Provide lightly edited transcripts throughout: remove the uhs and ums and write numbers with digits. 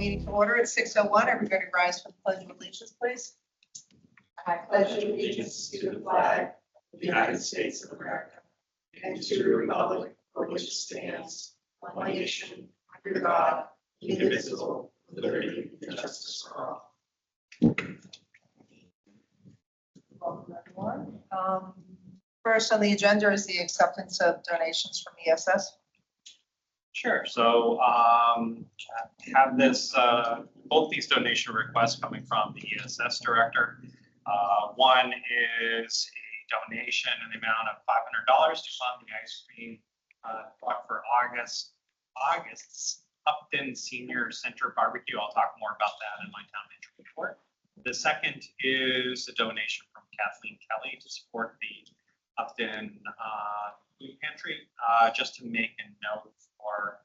meeting to order at 6:01. Everybody rise for the pledge of allegiance, please. I pledge allegiance to the flag of the United States of America and to the republic for which it stands, one nation, under God, indivisible, with liberty and justice for all. Welcome, everyone. First on the agenda is the acceptance of donations from ESS. Sure. So have this, both these donation requests coming from the ESS director. One is a donation in the amount of $500 to fund the ice cream truck for August's Upton Senior Center Barbecue. I'll talk more about that in my town manager report. The second is a donation from Kathleen Kelly to support the Upton Food Pantry. Just to make a note for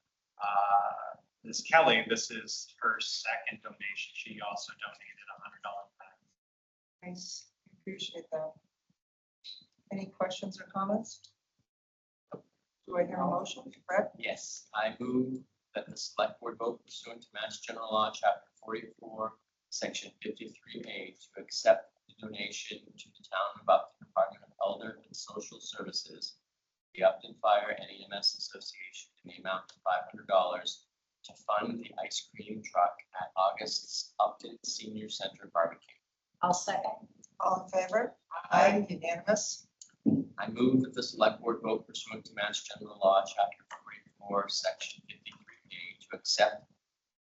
Ms. Kelly, this is her second donation. She also donated $100 back. Nice, appreciate that. Any questions or comments? Do I hear a motion? Brett? Yes, I move that the select board vote pursuant to Mass General Law, Chapter 44, Section 53A, to accept the donation to the town of Upton Department of Elder and Social Services, the Upton Fire and EMS Association, in the amount of $500 to fund the ice cream truck at August's Upton Senior Center Barbecue. I'll second. All in favor? Aye, unanimous. I move that the select board vote pursuant to Mass General Law, Chapter 44, Section 53A, to accept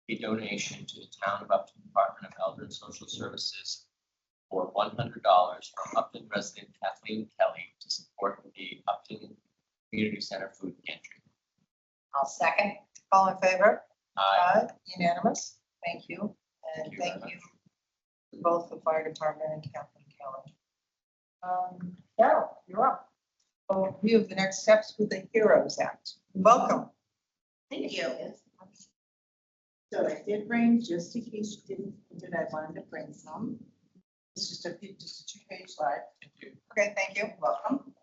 a donation to the town of Upton Department of Elder and Social Services for $100 from Upton resident Kathleen Kelly to support the Upton Community Center Food Pantry. I'll second. All in favor? Aye. Unanimous. Thank you. And Thank you very thank much. you to both the fire department and Kathleen Kelly. Carol, you're up. Overview of the next steps with the HEROES Act. Welcome. Thank you. So I did bring, just in case you didn't, think I wanted to bring some. It's just a 2-page slide. Thank you. Okay, thank you. Welcome.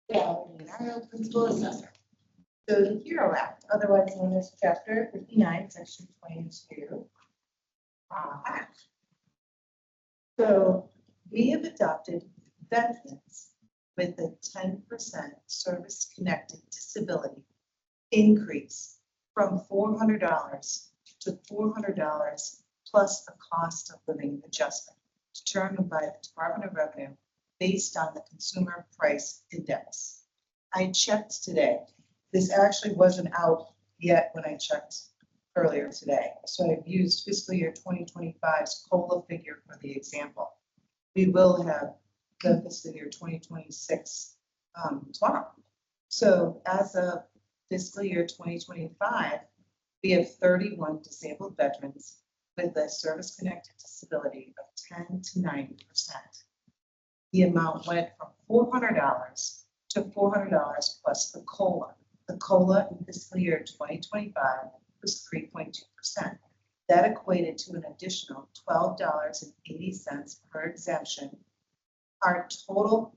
Yeah, our principal assessor. So the HERO Act, otherwise known as Chapter 59, Section 22. Act. So we have adopted veterans with a 10% service-connected disability increase from $400 to $400 plus a cost of living adjustment determined by the Department of Revenue based on the Consumer Price Index. I checked today. This actually wasn't out yet when I checked earlier today. So I've used fiscal year 2025's COLA figure for the example. We will have the fiscal year 2026 tomorrow. So as of fiscal year 2025, we have 31 disabled veterans with a service-connected disability of 10 to 90%. The amount went from $400 to $400 plus the COLA. The COLA in fiscal year 2025 was 3.2%. That equated to an additional $12.80 per exemption. Our total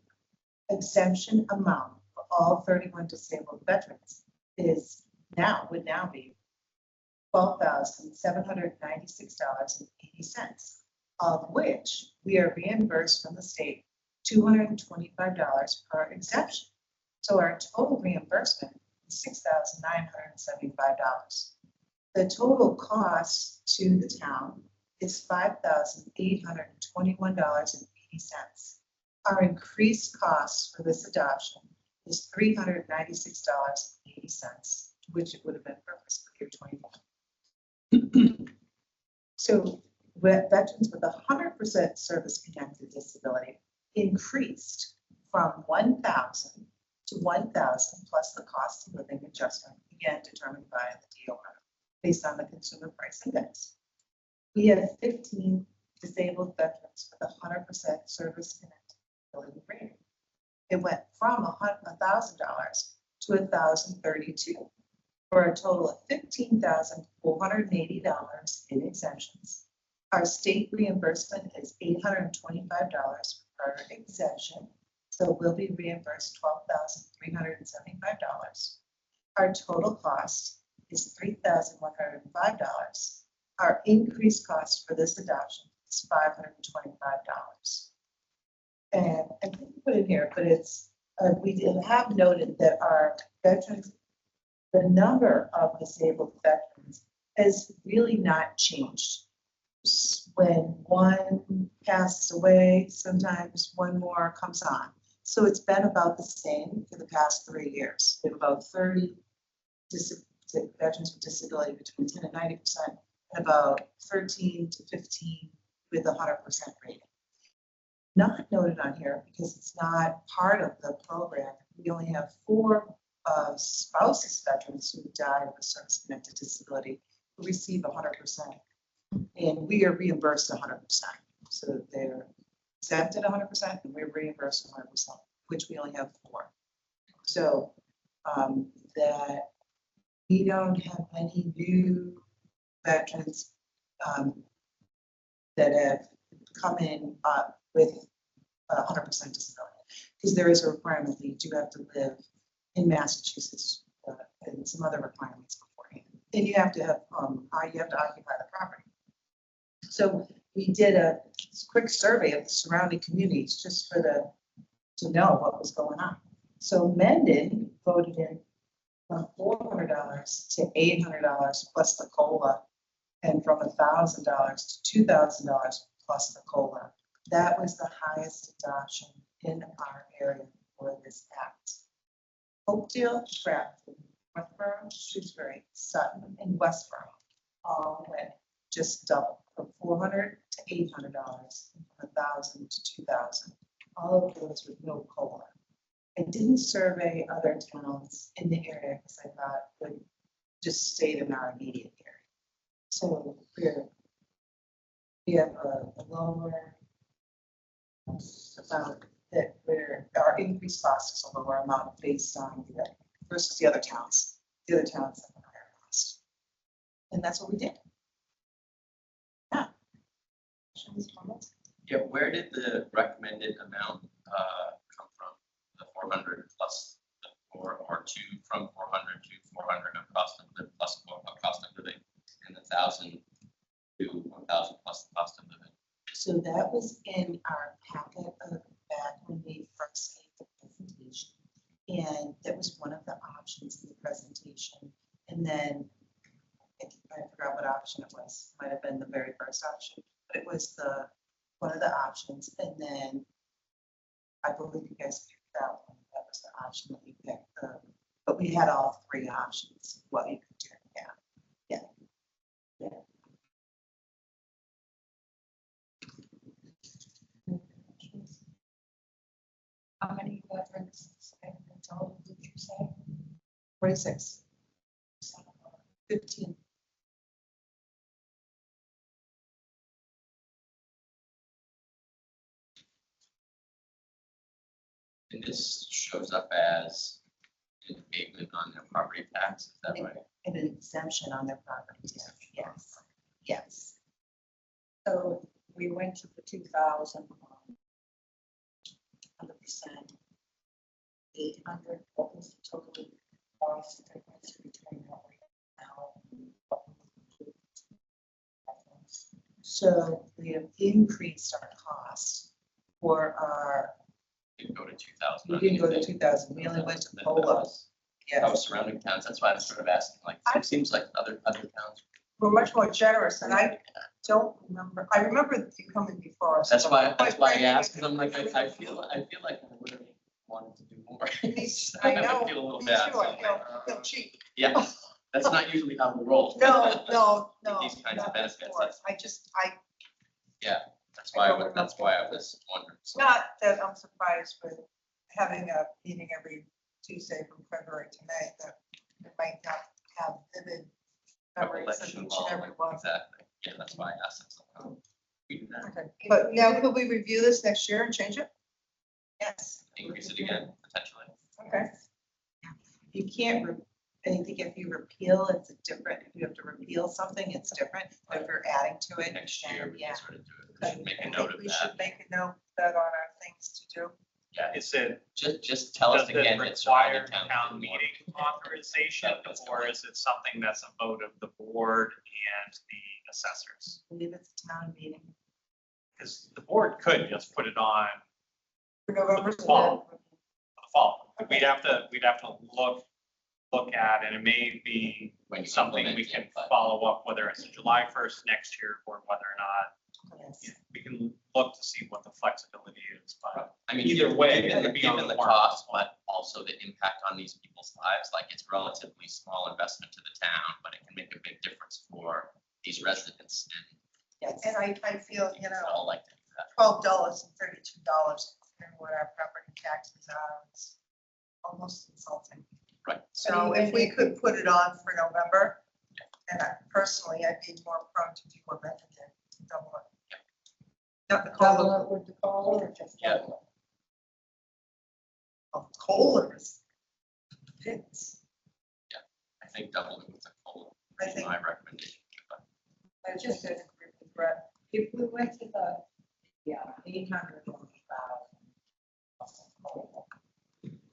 exemption amount for all 31 disabled veterans would now be $12,796.80, of which we are reimbursed from the state $225 per exemption. So our total reimbursement is $6,975. The total cost to the town is $5,821.80. Our increased cost for this adoption is $396.80, which it would have been for fiscal year 2021. So veterans with 100% service-connected disability increased from 1,000 to 1,000 plus the cost of living adjustment, again determined by the DOR based on the Consumer Price Index. We have 15 disabled veterans with 100% service-connected disability rating. It went from $1,000 to $1,032 for a total of $15,480 in exemptions. Our state reimbursement is $825 per exemption, so we'll be reimbursed $12,375. our total cost is $3,105. Our increased cost for this adoption is $525. And I didn't put it here, but it's, we have noted that our veterans, the number of disabled veterans has really not changed. When one passes away, sometimes one more comes on. So it's been about the same for the past 3 years. We have about 30 veterans with disability between 10 and 90%, and about 13 to 15 with 100% rating. Not noted on here because it's not part of the program. We only have 4 spouses veterans who died of a service-connected disability who receive 100%. And we are reimbursed 100%. So they're exempted 100% and we're reimbursed 100%, which we only have 4. So that we don't have any new veterans that have come in with 100% disability. Because there is a requirement that you do have to live in Massachusetts and some other requirements beforehand. And you have to have, you have to occupy the property. So we did a quick survey of the surrounding communities just for to know what was going on. So Mendon voted in from $400 to $800 plus the COLA, and from $1,000 to $2,000 plus the COLA. That was the highest adoption in our area for this act. Oakdale, Grafton, Northborough, Shrewsbury, Sutton, and Westborough all went just double, from $400 to $800, from $1,000 to $2,000. All of those with no COLA. I didn't survey other towns in the area because I thought would just stayed in our immediate area. So we have a lower amount that our increased cost is a lower amount based on versus the other towns. The other towns have a higher cost. And that's what we did. Yeah. Yeah, where did the recommended amount come from? The 400 plus the 4 or 2 from 400 to 400 of cost of living plus cost of living, and 1,000 to 1,000 plus the cost of living. So that was in our packet of back when we first gave the presentation. And that was one of the options in the presentation. And then I forgot what option it was. Might have been the very first option, but it was one of the options. And then I believe you guys picked that one. That was the option that we picked. But we had all 3 options of what you could do. Yeah. How many veterans in total did you say? 46. 15. And this shows up as an abatement on their property tax, is that right? And an exemption on their property tax. Yes. Yes. So we went to the 2,000. 100%. 800. What was the total cost difference between what we have now and what we include? So we have increased our cost for our, Didn't go to 2,000. we didn't go to 2,000, we only went to POLA. Yeah. Oh, surrounding towns, that's why I'm sort of asking, like, it seems like other towns. We're much more generous, and I don't remember. I remember you coming before us. That's why I asked, because them. I'm like, I feel like I would have wanted to do more. I would know. feel a little Me bad. too, so I I'm like, feel cheap. Yeah, that's not usually how we roll. No. These kinds of not benefits, before. That's why I was wondering. So, Not that I'm surprised with having a meeting every Tuesday from February to May, that it might not have vivid memories of recollection each and every one. Exactly, yeah, that's why I asked. It. So, we do that, Okay, but now could we review this next year and change it? Yes. increase it again, potentially. Okay. You can't, I think if you repeal, it's a different, if you have to repeal something, it's different. But if you're adding to it, Next year, then we yeah. can sort of do it. We should make a I note think of we that. should make a note of that on our things to do. Yeah, Is it, just tell us does it again, it's around require the town. town meeting authorization, That's or is it something that's a vote of the board and the assessors? I believe it's a town meeting. Because the board could just put it on For November. Fall. the fall. We'd have to look at, and it may be When you something we implement can it, but- follow up, whether it's July 1st next year or whether or not, Yes. we can look to see what the flexibility is, but I mean, Either way, given, it'd be on given the the warrant. cost, but also the impact on these people's lives, like it's relatively small investment to the town, but it can make a big difference for these residents, and Yes. And I feel, we'd all like to do that. $12.32 and what our property taxes are, it's almost insulting. Right. So if we could put it on for November, and personally, I'd be more prone to do amend it than double it. Not the COLA. With the COLA or just? Yeah. Of COLAs. It's, I think doubling with the COLA I is think, my recommendation. But I just agree with Brett. If we went to the, 800 or 1,000.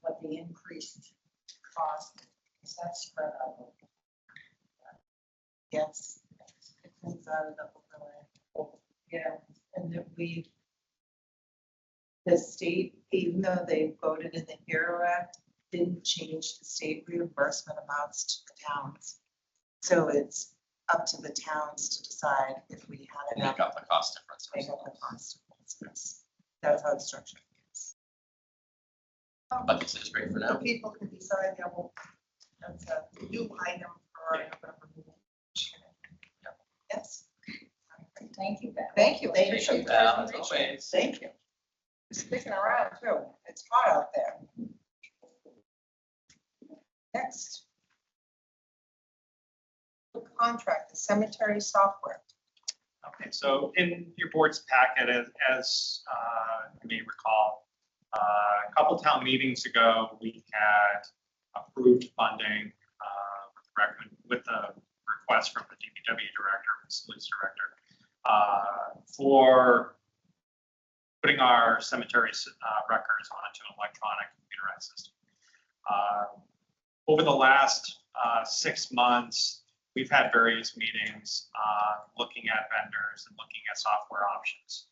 But the increased cost, is that spread out? Yes. It comes out of the overlay. Yeah. And that the state, even though they voted in the HERO Act, didn't change the state reimbursement amounts to the towns. So it's up to the towns to decide if we had we'll enough make up the cost difference. to make up the cost. Yes. That's how it's structured. But this is great for The now. people can decide, yeah, well, that's a new item for our November meeting. Yes. Thank you, Beth. Thank you. Thank you, Val, as always. Thank you. Sticking around too. It's hot out there. Next. The contract, the cemetery software. okay, so in your board's packet, as you may recall, a couple town meetings ago, we had approved funding with the request from the DPW director, facilities director, for putting our cemetery records onto an electronic computerized system. Over the last 6 months, we've had various meetings looking at vendors and looking at software options.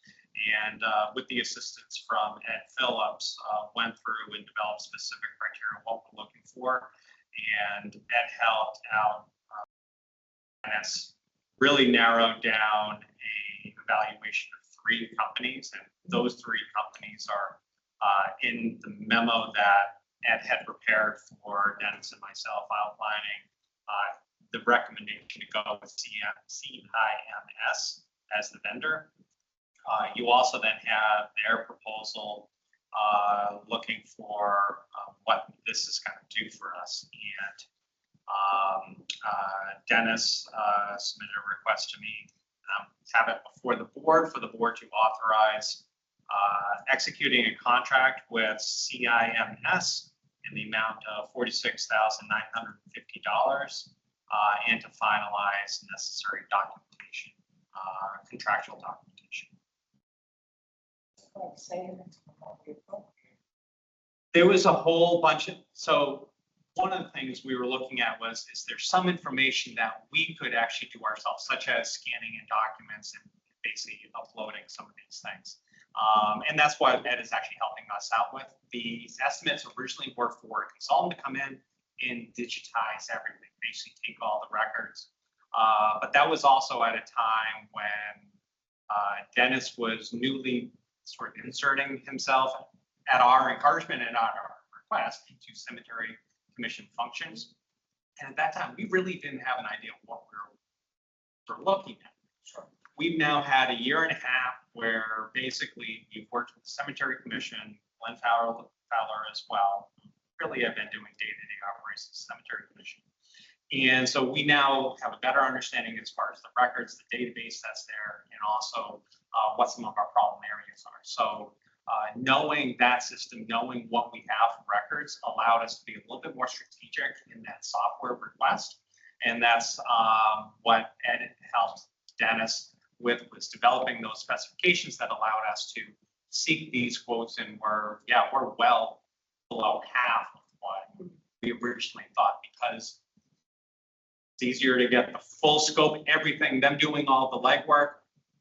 And with the assistance from Ed Phillips, went through and developed specific criteria, what we're looking for. And Ed helped out and has really narrowed down a evaluation of 3 companies. And those 3 companies are in the memo that Ed had prepared for Dennis and myself, outlining the recommendation to go with CIMS as the vendor. You also then have their proposal looking for what this is going to do for us. And Dennis submitted a request to me, have it before the board for the board to authorize executing a contract with CIMS in the amount of $46,950 and to finalize necessary documentation, contractual documentation. There was a whole bunch of, so one of the things we were looking at was, is there some information that we could actually do ourselves, such as scanning in documents and basically uploading some of these things. And that's what Ed is actually helping us out with. The estimates originally were for a consultant to come in and digitize everything, basically take all the records. But that was also at a time when Dennis was newly sort of inserting himself at our encouragement and at our request into cemetery commission functions. And at that time, we really didn't have an idea of what we were looking at. Sure. We've now had a year and a half where basically you've worked with the cemetery commission, Glenn Fowler as well, really have been doing day-to-day operations of the cemetery commission. And so we now have a better understanding as far as the records, the database that's there, and also what some of our problem areas are. So knowing that system, knowing what we have for records allowed us to be a little bit more strategic in that software request. And that's what Ed helped Dennis with, was developing those specifications that allowed us to seek these quotes, and we're well below half of what we originally thought, because it's easier to get the full scope, everything, them doing all the legwork,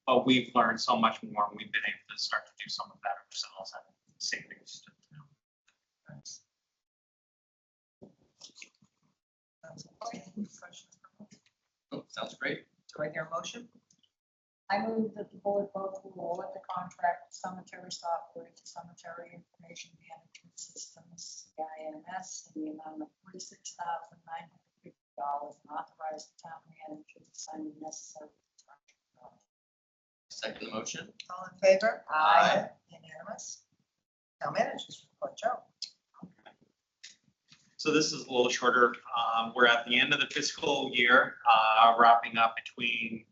but we've learned so much more, and we've been able to start to do some of that ourselves at savings. Oh, sounds great. Do I hear a motion? I move that the board vote to award the contract with cemetery software to Cemetery Information Management Systems, IMS, in the amount of $46,950 and authorize the town manager to sign the necessary contract. Second the motion. All in favor? Aye. Unanimous. Town managers report, Joe. So this is a little shorter. We're at the end of the fiscal year, wrapping up between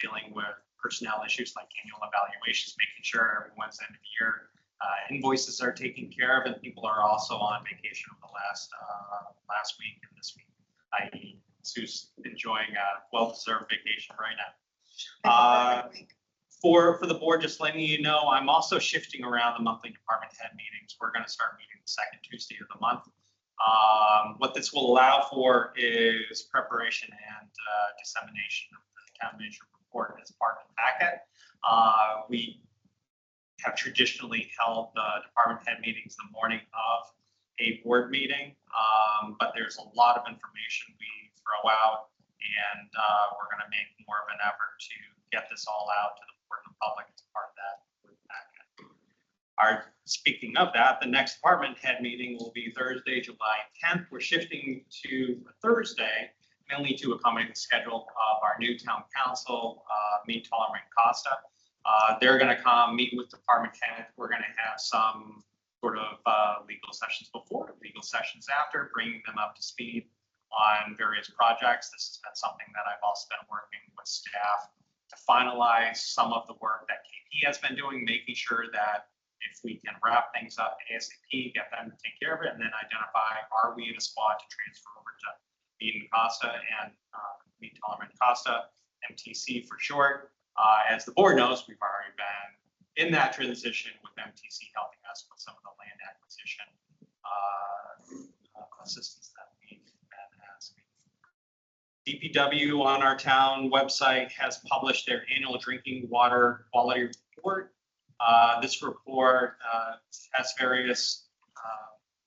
dealing with personnel issues like annual evaluations, making sure everyone's end of year invoices are taken care of, and people are also on vacation over the last week and this week. I.e., Sue's enjoying a well-deserved vacation right now. For the board, just letting you know, I'm also shifting around the monthly department head meetings. We're going to start meeting the second Tuesday of the month. What this will allow for is preparation and dissemination of the town manager report as part of the packet. We have traditionally held the department head meetings the morning of a board meeting, but there's a lot of information we throw out, and we're going to make more of an effort to get this all out to the board and the public as part of that packet. Speaking of that, the next department head meeting will be Thursday, July 10th. We're shifting to Thursday, mainly to accommodate the schedule of our new town council, me, Tolerant Costa. They're going to come meet with department head. We're going to have some sort of legal sessions before, legal sessions after, bringing them up to speed on various projects. This has been something that I've also been working with staff to finalize some of the work that KP has been doing, making sure that if we can wrap things up ASAP, get them to take care of it, and then identify, are we in a spot to transfer over to Eden Costa and Meet Tolerant Costa, MTC for short. As the board knows, we've already been in that transition with MTC helping us with some of the land acquisition assistance that we've been asking. DPW on our town website has published their annual drinking water quality report. This report has various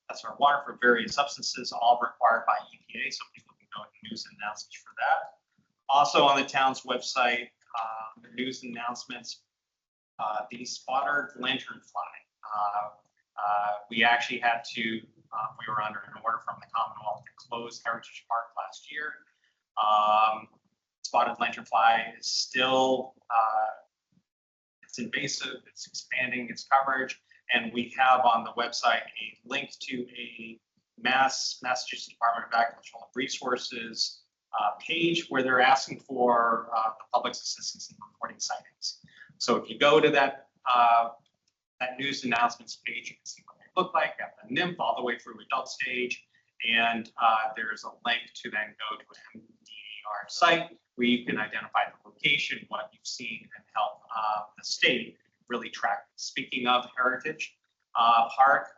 tests our water for various substances, all required by EPA, so people can go to news and announcements for that. Also on the town's website, the news announcements, the spotted lanternfly. We actually had to, we were under an order from the Commonwealth to close Heritage Park last year. Spotted lanternfly is still, it's invasive, it's expanding its coverage, and we have on the website a link to a Massachusetts Department of Agricultural Resources page where they're asking for the public's assistance in reporting sightings. So if you go to that news announcements page, you can see what they look like at the nymph all the way through adult stage, and there's a link to then go to an MDR site where you can identify the location, what you've seen, and help the state really track. Speaking of Heritage Park,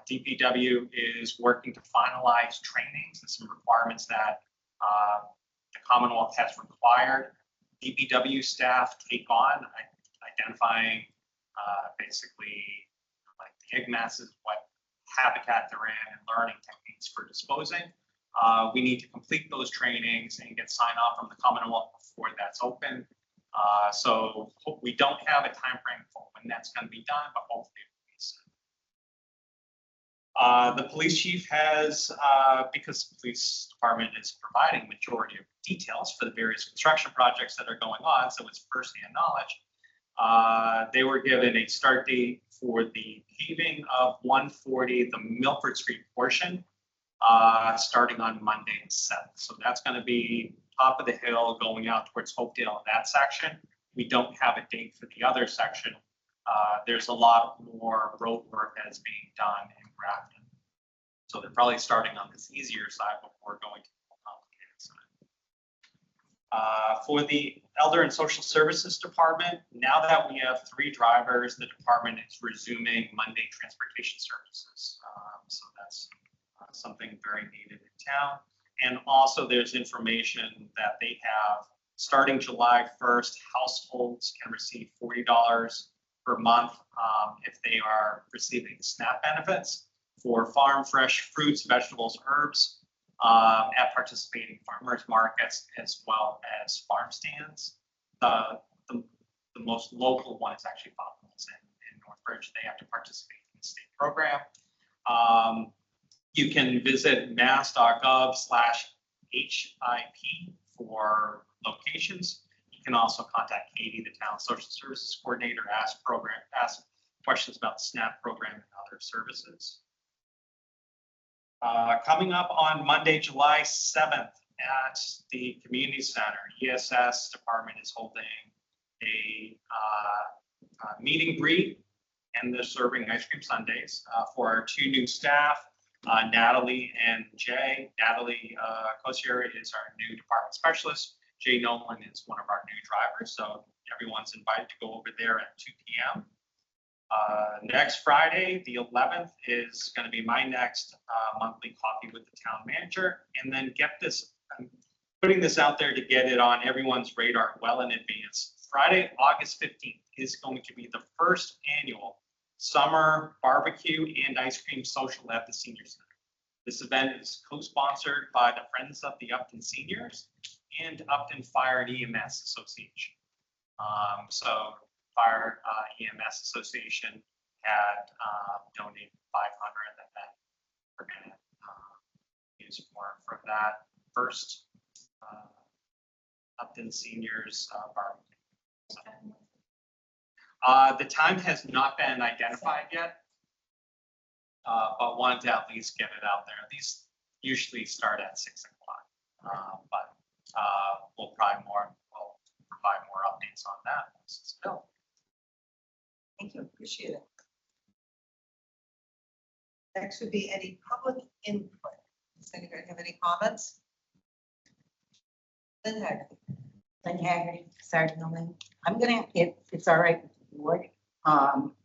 DPW is working to finalize trainings and some requirements that the Commonwealth has required DPW staff take on, identifying basically like the egg masses, what habitat they're in, and learning techniques for disposing. We need to complete those trainings and get sign off from the Commonwealth before that's open. So we don't have a time frame for when that's going to be done, but hopefully it will be soon. The police chief has, because the police department is providing majority of details for the various construction projects that are going on, so it's firsthand knowledge. They were given a start date for the paving of 140, the Milford Street portion, starting on Monday the 7th. So that's going to be top of the hill going out towards Hopedale, that section. We don't have a date for the other section. There's a lot more road work that's being done in Grafton. So they're probably starting on this easier side before going to the more complicated For the Elder and Social Services Department, now that we have 3 drivers, the department is resuming Monday transportation services. So that's something very needed in town. And also there's information that they have, starting July 1st, households can receive $40 per month if they are receiving SNAP benefits for farm fresh fruits, vegetables, herbs at participating farmers markets as well as farm stands. The most local one is actually Buckles in Northbridge. They have to participate in the state program. You can visit mass.gov/HIP for locations. You can also contact Katie, the town social services coordinator, ask questions about the SNAP program and other services. Coming up on Monday, July 7th at the community center, ESS department is holding a meet and greet, and they're serving ice cream sundaes for our 2 new staff, Natalie and Jay. Natalie Kosier is our new department specialist. Jay Nolan is one of our new drivers, so everyone's invited to go over there at 2 p.m. Next Friday, the 11th, is going to be my next monthly coffee with the town manager. And then I'm putting this out there to get it on everyone's radar well in advance. Friday, August 15th is going to be the first annual summer barbecue and ice cream social at the senior center. This event is co-sponsored by the Friends of the Upton Seniors and Upton Fire and EMS Association. So Fire EMS Association had donated 500 that we're going to use more for that first Upton Seniors barbecue. The time has not been identified yet, but wanted to at least get it out there. These usually start at 6 o'clock, but we'll provide more updates on that once it's built. Thank you, appreciate it. Next would be any public input. Does anybody have any comments? Lynn Haggerty. Lynn Haggerty, Sergeant Lynn. I'm gonna, if it's all right with the board,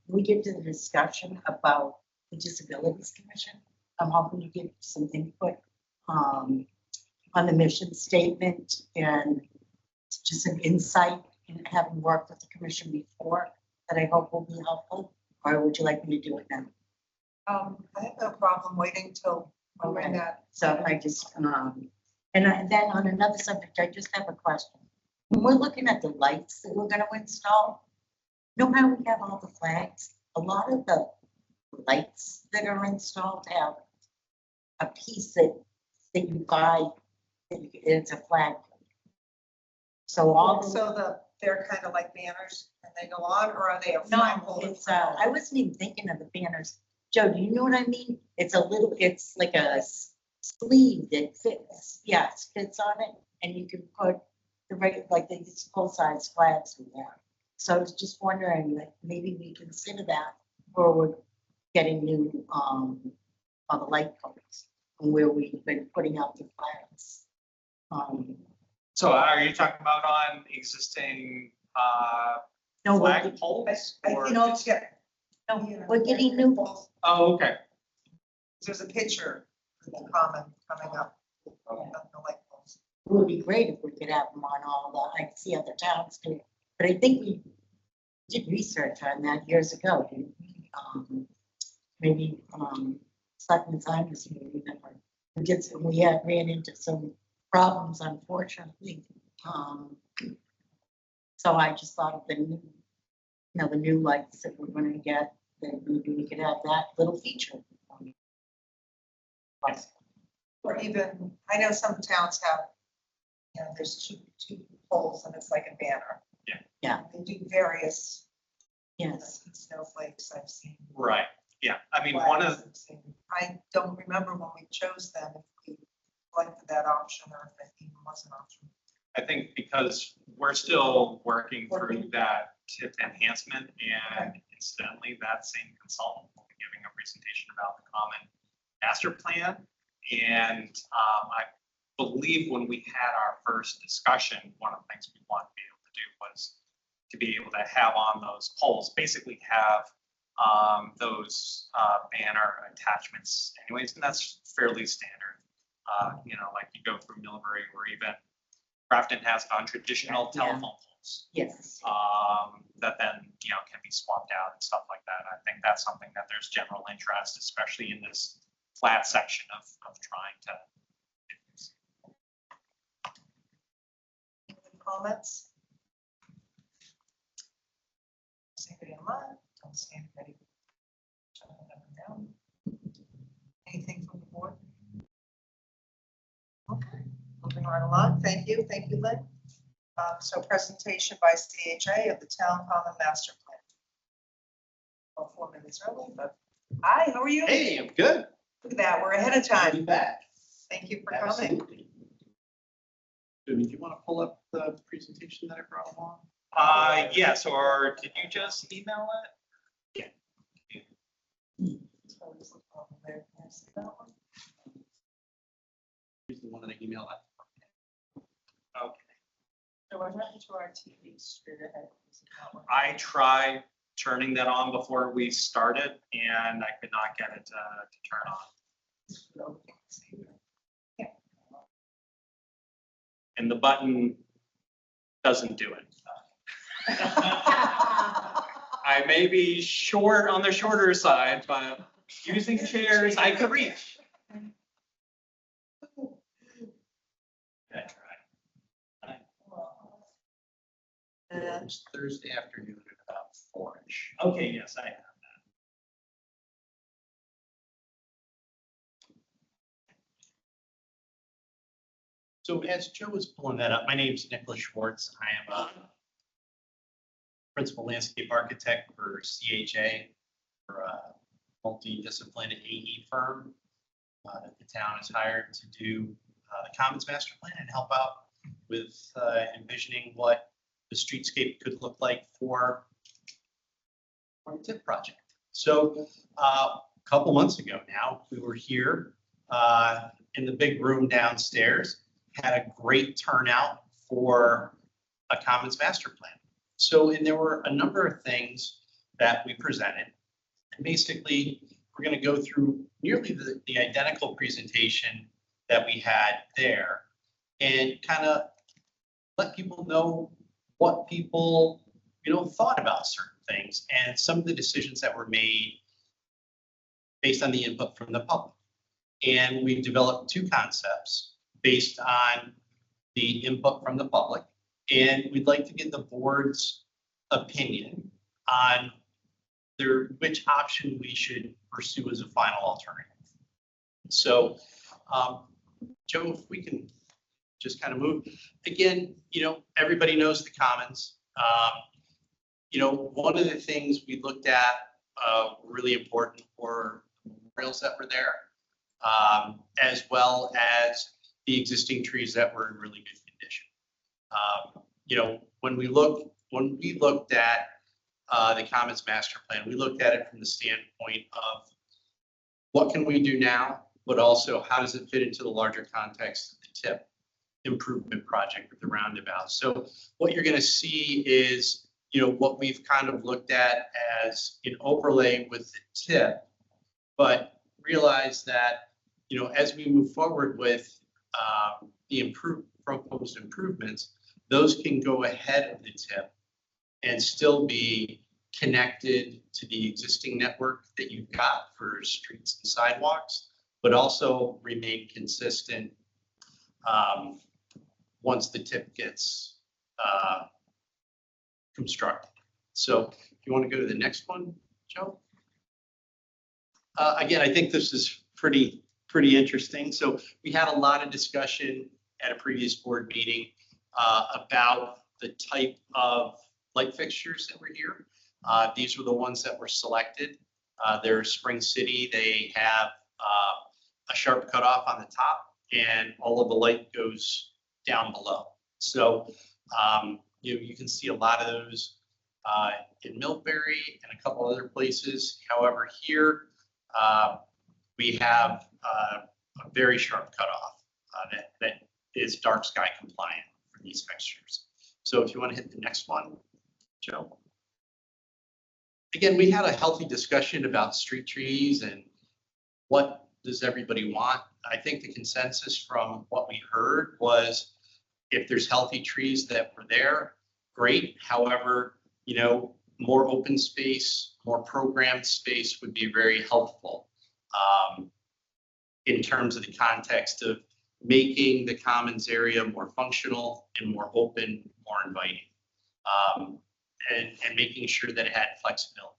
we get to the discussion about the Disabilities Commission. I'm hoping to give some input on the mission statement and just an insight in having worked with the commission before that I hope will be helpful. Or would you like me to do it now? I have no problem waiting till we're in that. So I just, then on another subject, I just have a question. When we're looking at the lights that we're gonna install, you know how we have all the flags? A lot of the lights that are installed have a piece that you buy, it's a flag. So all the. So they're kind of like banners and they go on, or are they a No, flagpole? it's, I wasn't even thinking of the banners. Joe, do you know what I mean? It's a little, it's like a sleeve that fits, yes, fits on it, and you can put the right, like the full-size flags in there. So I was just wondering that maybe we consider that, or we're getting new, on the light poles, and where we've been putting out the flags. So are you talking about on existing No, flag poles? I or think No. it's get. no, we're getting new, Oh, okay. There's a picture of the common coming up of the light poles. it would be great if we could have them on all the, I see other towns do. But I think we did research on that years ago, didn't we? Maybe, Selectman Simons, you remember, we had ran into some problems, unfortunately. So I just thought of the new, the new lights that we're gonna get, that maybe we could have that little feature. Or even, I know some towns have, there's two poles and it's like a banner. Yeah. Yeah. They do various Yes, snowflakes I've seen. Right. Yeah. I mean, one of, flags I've seen. I don't remember when we chose them, if we selected that option or if it even was an option. I think because we're still working through that tip enhancement, and incidentally, that same consultant will be giving a presentation about the common master plan. And I believe when we had our first discussion, one of the things we wanted to be able to do was to be able to have on those poles, basically have those banner attachments anyways, and that's fairly standard. You know, like you go through Millbury or even Grafton has it on traditional Yeah. telephone poles Yes. that then, you know, can be swapped out and stuff like that. I think that's something that there's general interest, especially in this flat section of trying to. Any comments? See anybody online? Don't see anybody. Shut it up and down. Anything from the board? Okay, moving right along. Thank you, Lynn. So presentation by CHA of the Town Common Master Plan. About 4 minutes early, but hi, how are you? Hey, I'm good. Look at that, we're ahead of I'll be time. back. Thank you for coming. Absolutely. Jimmy, do you want to pull up the presentation that I brought along? Yes, or did you just email it? So this is over there. Can I see that one? Here's the one that I emailed. Okay. So what happened to our TV straight ahead? Is it not working? I tried turning that on before we started and I could not get it to turn on. So we can see it. And the button doesn't do it. I may be short on the shorter side, but using chairs I could reach. I tried. It was Thursday afternoon at about 4-ish. Okay, yes, I have that. So as Joe was pulling that up, my name's Nicholas Schwartz. I am a principal landscape architect for CHA, for a multidisciplinary AE firm that the town has hired to do the Commons Master Plan and help out with envisioning what the streetscape could look like for the TIP project. So a couple months ago now, we were here in the big room downstairs, had a great turnout for a Commons Master Plan. So, and there were a number of things that we presented. And basically, we're going to go through nearly the identical presentation that we had there and kind of let people know what people, thought about certain things and some of the decisions that were made based on the input from the public. And we developed two concepts based on the input from the public. And we'd like to get the board's opinion on which option we should pursue as a final alternative. So, Joe, if we can just kind of move. Again, everybody knows the Commons. One of the things we looked at really important were memorials that were there, as well as the existing trees that were in really good condition. When we looked at the Commons Master Plan, we looked at it from the standpoint of what can we do now, but also how does it fit into the larger context of the TIP improvement project with the roundabout. So what you're going to see is, what we've kind of looked at as an overlay with the TIP, but realize that, as we move forward with the proposed improvements, those can go ahead of the TIP and still be connected to the existing network that you've got for streets and sidewalks, but also remain consistent once the TIP gets constructed. So if you want to go to the next one, Joe. Again, I think this is pretty interesting. So we had a lot of discussion at a previous board meeting about the type of light fixtures that were here. These were the ones that were selected. They're Spring City. They have a sharp cutoff on the top, and all of the light goes down below. So you can see a lot of those in Millbury and a couple other places. However, here we have a very sharp cutoff that is dark sky compliant for these fixtures. So if you want to hit the next one, Joe. Again, we had a healthy discussion about street trees and what does everybody want. I think the consensus from what we heard was if there's healthy trees that were there, great. However, you know, more open space, more programmed space would be very helpful in terms of the context of making the commons area more functional and more open, more inviting, and making sure that it had flexibility.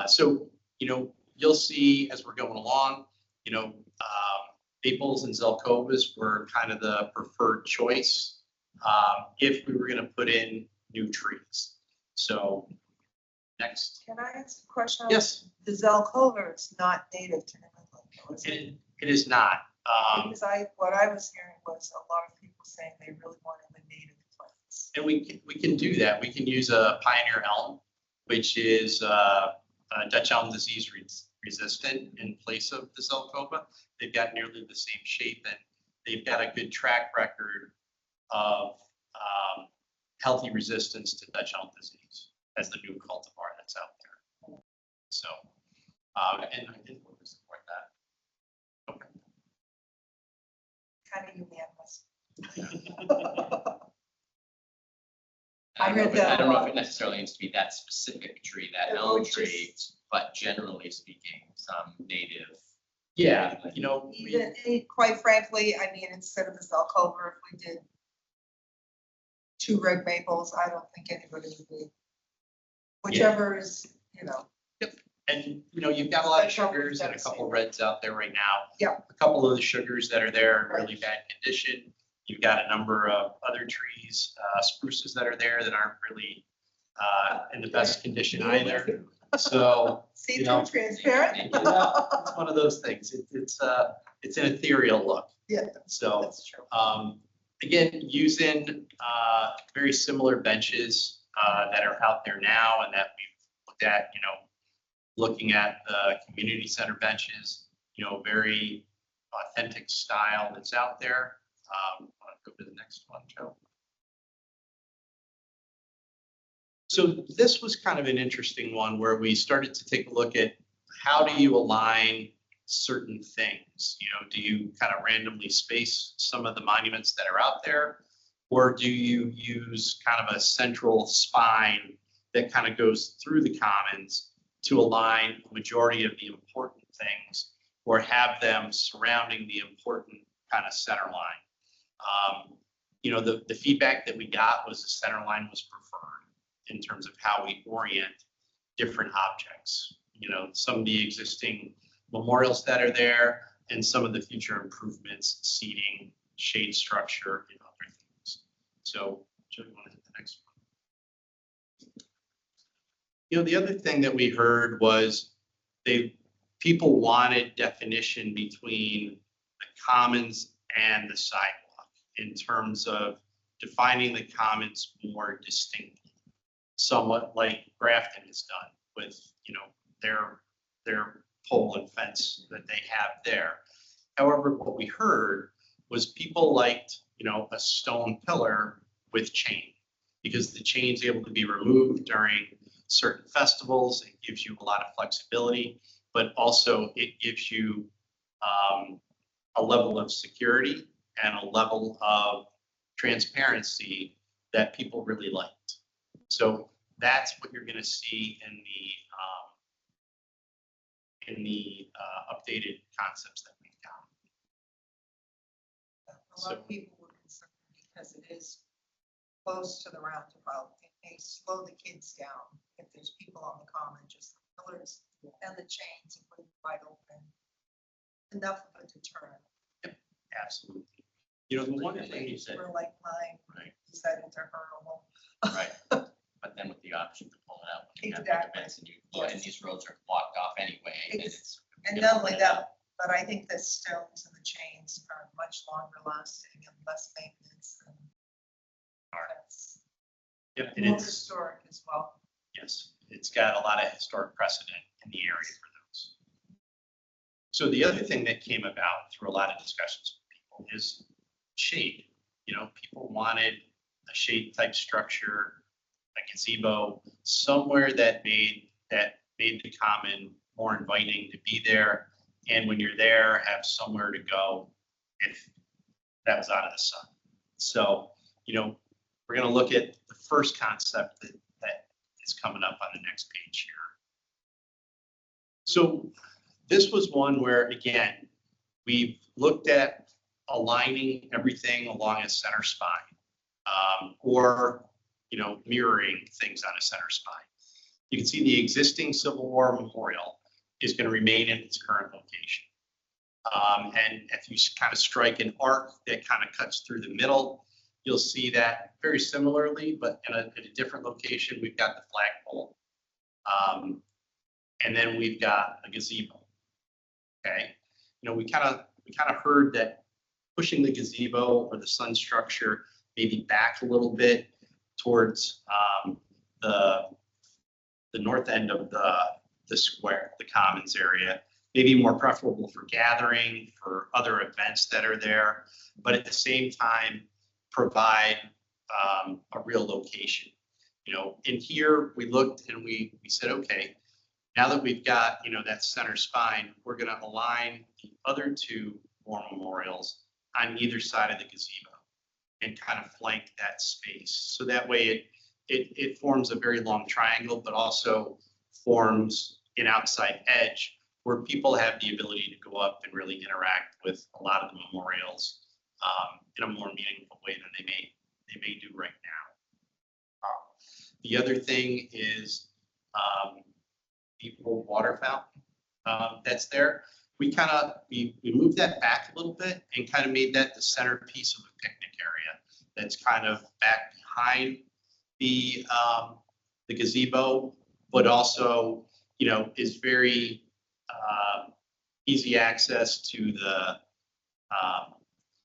So, you know, you'll see as we're going along, you know, maples and zelkovas were kind of the preferred choice if we were going to put in new trees. So next. Can I ask a question? Yes, The Zelkova is not native to New England, is it? it is not. Because what I was hearing was a lot of people saying they really wanted the native plants. And we can do that. We can use a pioneer elm, which is Dutch elm disease resistant in place of the Zelkova. They've got nearly the same shape and they've got a good track record of healthy resistance to Dutch elm disease as the new cultivar that's out there. So, and I think we'll support that. Okay. Kind of unanimous. I read that I don't a know lot. if it necessarily needs to be that specific tree, that It elm would tree, but generally speaking, some native. Yeah, you know, Even, quite frankly, I mean, instead of the Zelkova, if we did 2 red maples, I don't think anybody would be. Whichever is, you know, and you know, you've got a lot of Dutch elm is sugars and a couple devastating. reds out there right now. Yeah. A couple of the sugars that are there in really bad condition. You've got a number of other trees, spruces that are there that aren't really in the best condition either. So, see You know, through transparent. yeah, it's one of those things. It's an ethereal look. Yeah, So, that's true. again, using very similar benches that are out there now and that we've looked at, you know, looking at the community center benches, you know, very authentic style that's out there. Go to the next one, Joe. So this was kind of an interesting one where we started to take a look at how do you align certain things? You know, do you kind of randomly space some of the monuments that are out there? Or do you use kind of a central spine that kind of goes through the commons to align the majority of the important things or have them surrounding the important kind of center line? You know, the feedback that we got was the center line was preferred in terms of how we orient different objects. You know, some of the existing memorials that are there and some of the future improvements, seating, shade structure, and other things. So, Joe, you want to hit the next one? You know, the other thing that we heard was people wanted definition between the commons and the sidewalk in terms of defining the commons more distinctly, somewhat like Grafton has done with, you know, their pole and fence that they have there. However, what we heard was people liked, you know, a stone pillar with chain because the chain's able to be removed during certain festivals. It gives you a lot of flexibility, but also it gives you a level of security and a level of transparency that people really liked. So that's what you're going to see in the updated concepts that we've got. A lot of people were concerned because it is close to the roundabout. It may slow the kids down if there's people on the common, just the pillars and the chains and put it wide open. Enough of a deterrent. Absolutely. You know, the one thing you said, We're like mine, Right. decided to hurl them. Right, but then with the option to pull it out. when you have big Exactly. events And you, well, and these roads are blocked off anyway, and it's. And not only that, but I think the stones and the chains are much longer lasting and less maintenance than. That's yep, and more it's, historic as well. yes, it's got a lot of historic precedent in the area for those. So the other thing that came about through a lot of discussions with people is shade. You know, people wanted a shade type structure, a gazebo, somewhere that made the common more inviting to be there. And when you're there, have somewhere to go if that was out of the sun. So, you know, we're going to look at the first concept that is coming up on the next page here. So this was one where, again, we've looked at aligning everything along a center spine, or, you know, mirroring things on a center spine. You can see the existing Civil War memorial is going to remain in its current location. And if you kind of strike an arc that kind of cuts through the middle, you'll see that very similarly, but in a different location, we've got the flagpole. And then we've got a gazebo. Okay, you know, we kind of heard that pushing the gazebo or the sun structure maybe back a little bit towards the north end of the square, the commons area, maybe more preferable for gathering, for other events that are there, but at the same time provide a real location. You know, in here we looked and we said, okay, now that we've got, you know, that center spine, we're going to align the other two war memorials on either side of the gazebo and kind of flank that space. So that way it forms a very long triangle, but also forms an outside edge where people have the ability to go up and really interact with a lot of the memorials in a more meaningful way than they may do right now. The other thing is the old water fountain that's there. We moved that back a little bit and kind of made that the centerpiece of a picnic area that's kind of back behind the gazebo, but also, you know, is very easy access to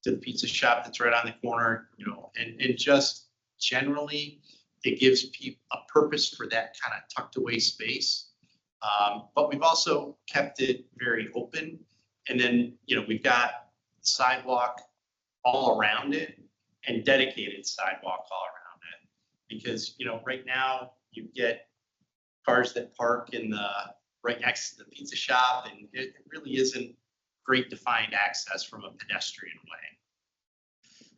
the pizza shop that's right on the corner, you know, and just generally it gives people a purpose for that kind of tucked away space. But we've also kept it very open. And then, you know, we've got sidewalk all around it and dedicated sidewalk all around it. Because, you know, right now you get cars that park in right next to the pizza shop, and it really isn't great defined access from a pedestrian way.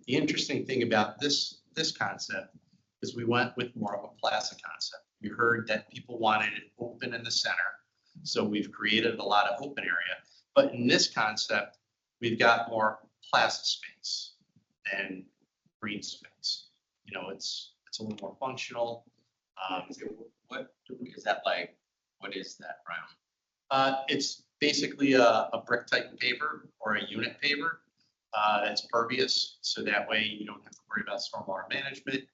The interesting thing about this concept is we went with more of a plaza concept. We heard that people wanted it open in the center, so we've created a lot of open area. But in this concept, we've got more plaza space than green space. You know, it's a little more functional. What is that like? What is that, Brown? It's basically a brick type paver or a unit paver that's pervious. So that way you don't have to worry about stormwater management.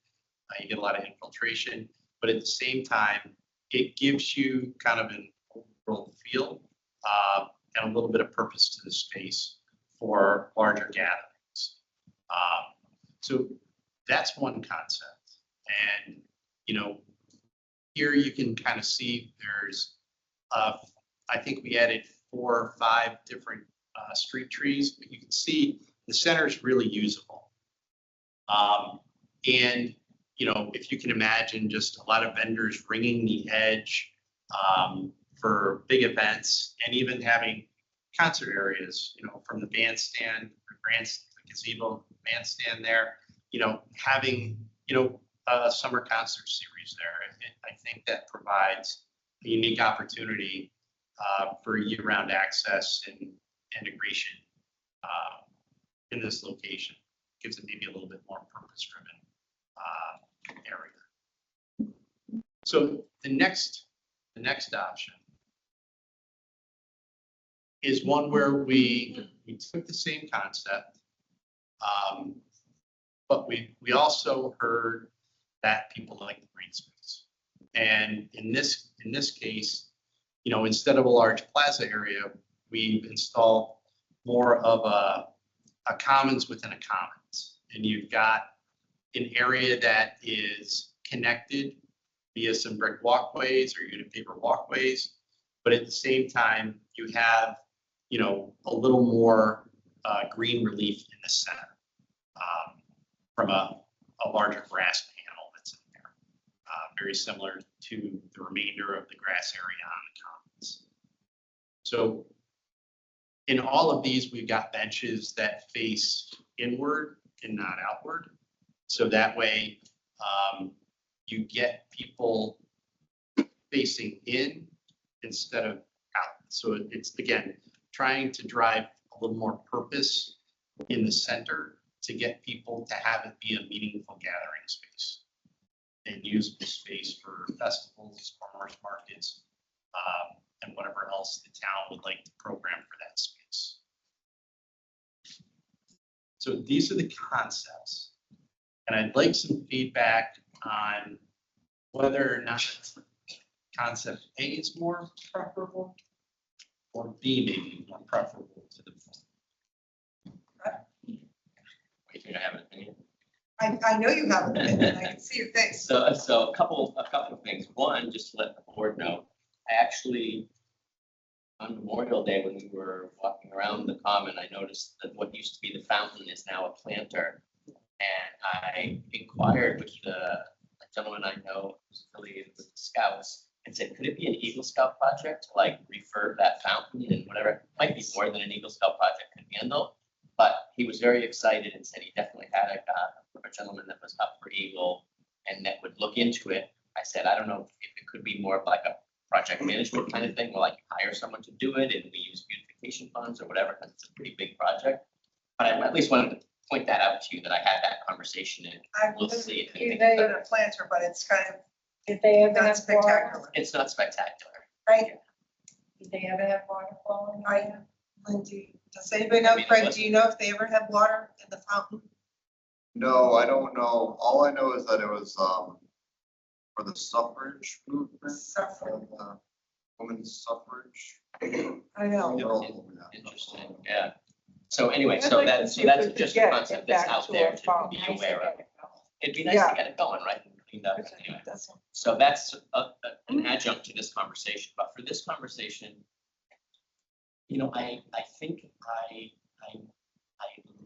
You get a lot of infiltration, but at the same time, it gives you kind of an overall feel and a little bit of purpose to the space for larger gatherings. So that's one concept. And, you know, here you can kind of see there's, I think we added 4 or 5 different street trees, but you can see the center is really usable. And, you know, if you can imagine just a lot of vendors ringing the edge for big events and even having concert areas, you know, from the bandstand, the gazebo bandstand there, you know, having, you know, a summer concert series there. I think that provides a unique opportunity for year-round access and integration in this location. Gives it maybe a little bit more purpose-driven area. So the next option is one where we took the same concept, but we also heard that people like the green space. And in this case, you know, instead of a large plaza area, we've installed more of a commons within a commons. And you've got an area that is connected via some brick walkways or unit paper walkways, but at the same time, you have, you know, a little more green relief in the center. from a larger grass panel that's in there. Very similar to the remainder of the grass area on the commons. So in all of these, we've got benches that face inward and not outward. So that way you get people facing in instead of out. So it's, again, trying to drive a little more purpose in the center to get people to have it be a meaningful gathering space and usable space for festivals, farmers markets, and whatever else the town would like to program for that space. So these are the concepts. And I'd like some feedback on whether or not concept A is more preferable or B may be more preferable to the Wait, you have an opinion? I know you have an opinion. I can see your face. So a couple of things. One, just to let the board know, I actually, on Memorial Day, when we were walking around the common, I noticed that what used to be the fountain is now a planter. And I inquired with the gentleman I know who's affiliated with the Scouts and said, could it be an Eagle Scout project to like refurb that fountain and whatever? It might be more than an Eagle Scout project could handle. But he was very excited and said he definitely had a gentleman that was up for Eagle and that would look into it. I said, I don't know if it could be more of like a project management kind of thing, where like you hire someone to do it and we use beautification funds or whatever, because it's a pretty big project. But I at least wanted to point that out to you, that I had that conversation and we'll see if You it may have a planter, but it's kind of Did they ever not have water? spectacular, it's not spectacular. right? Did they ever have water flowing? Lindsay, does anybody know, Craig, do you know if they ever had water in the fountain? No, I don't know. All I know is that it was for the suffrage movement, Suffrage. women's suffrage. I know. They're all over that. Interesting, yeah. So anyway, I'd so like to that's, see so if that's we could just a get concept it that's back out to there a to farm. be Nice to aware of. get it going. It'd be nice Yeah. to get it going, right? Cleaned up, anyway. That's- So that's an adjunct to this conversation, but for this conversation, you know, I think I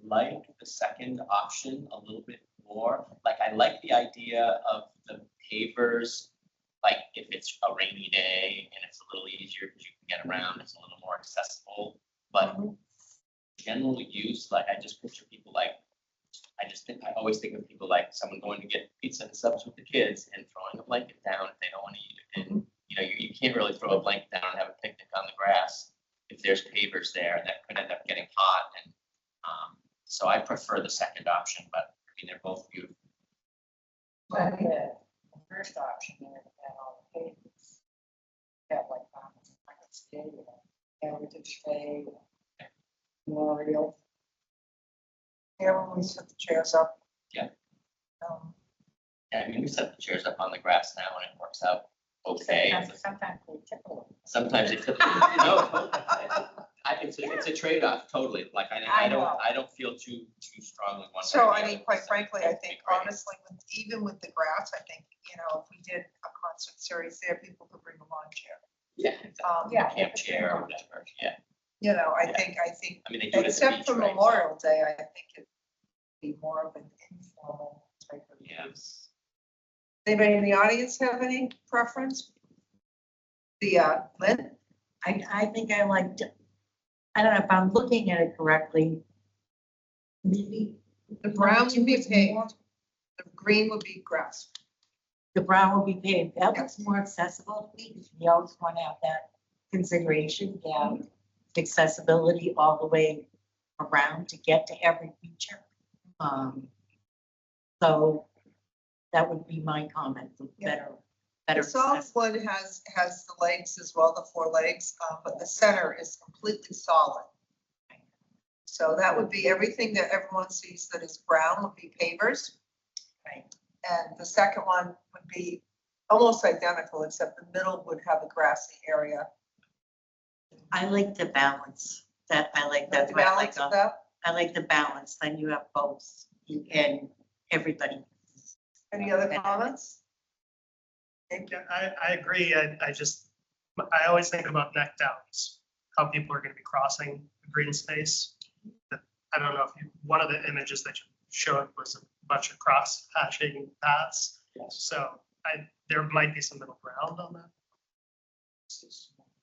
like the second option a little bit more. Like, I like the idea of the pavers, like if it's a rainy day and it's a little easier because you can get around, it's a little more accessible. But general use, like I just picture people like, I always think of people like someone going to get pizza and subs with the kids and throwing a blanket down if they don't want to eat it. And, you know, you can't really throw a blanket down and have a picnic on the grass if there's pavers there, that could end up getting hot. And so I prefer the second option, but I mean, they're both beautiful. But the first option, there had all the papers. Got like, Market Day, Heritage Day, Memorial. Yeah, when we set the chairs up. Yeah. Um, I mean, we set the chairs up on the grass now and it works out okay. Sometimes they tickle. Sometimes it's, no, it's a trade-off, totally. Like, I I know. don't feel too strongly one way. So, or I the mean, other. quite frankly, I It'd be think great. honestly, even with the grass, I think, you know, if we did a concert series there, people could bring a lawn chair. Yeah, Yeah. camp chair or whatever, yeah. You know, I Yeah. think, I mean, they do it at the except beach, for right? Memorial Day, I think it'd be more of an informal type of Yeah. use. Anybody in the audience have any preference? Lynn? I think I liked, I don't know if I'm looking at it correctly. Maybe The brown would be was more- paved, the green would be grass. the brown will be paved. That looks more accessible to me, because we always want to have that consideration, accessibility all the way around to get to every feature. So that would be my comment, the Yeah. better. The solid accessible. wood has the legs as well, the 4 legs, but the center is completely solid. So that would be everything that everyone sees that is brown would be pavers. Right. And the second one would be almost identical, except the middle would have a grassy area. I like the balance, I like The that. why I like balance of that. I like the balance, then you have both, and everybody. Any other comments? Yeah, I agree. I always think about neck downs, how people are going to be crossing the green space. I don't know if one of the images that you showed was a bunch of cross hatching paths. Yes. So there might be some middle ground on that.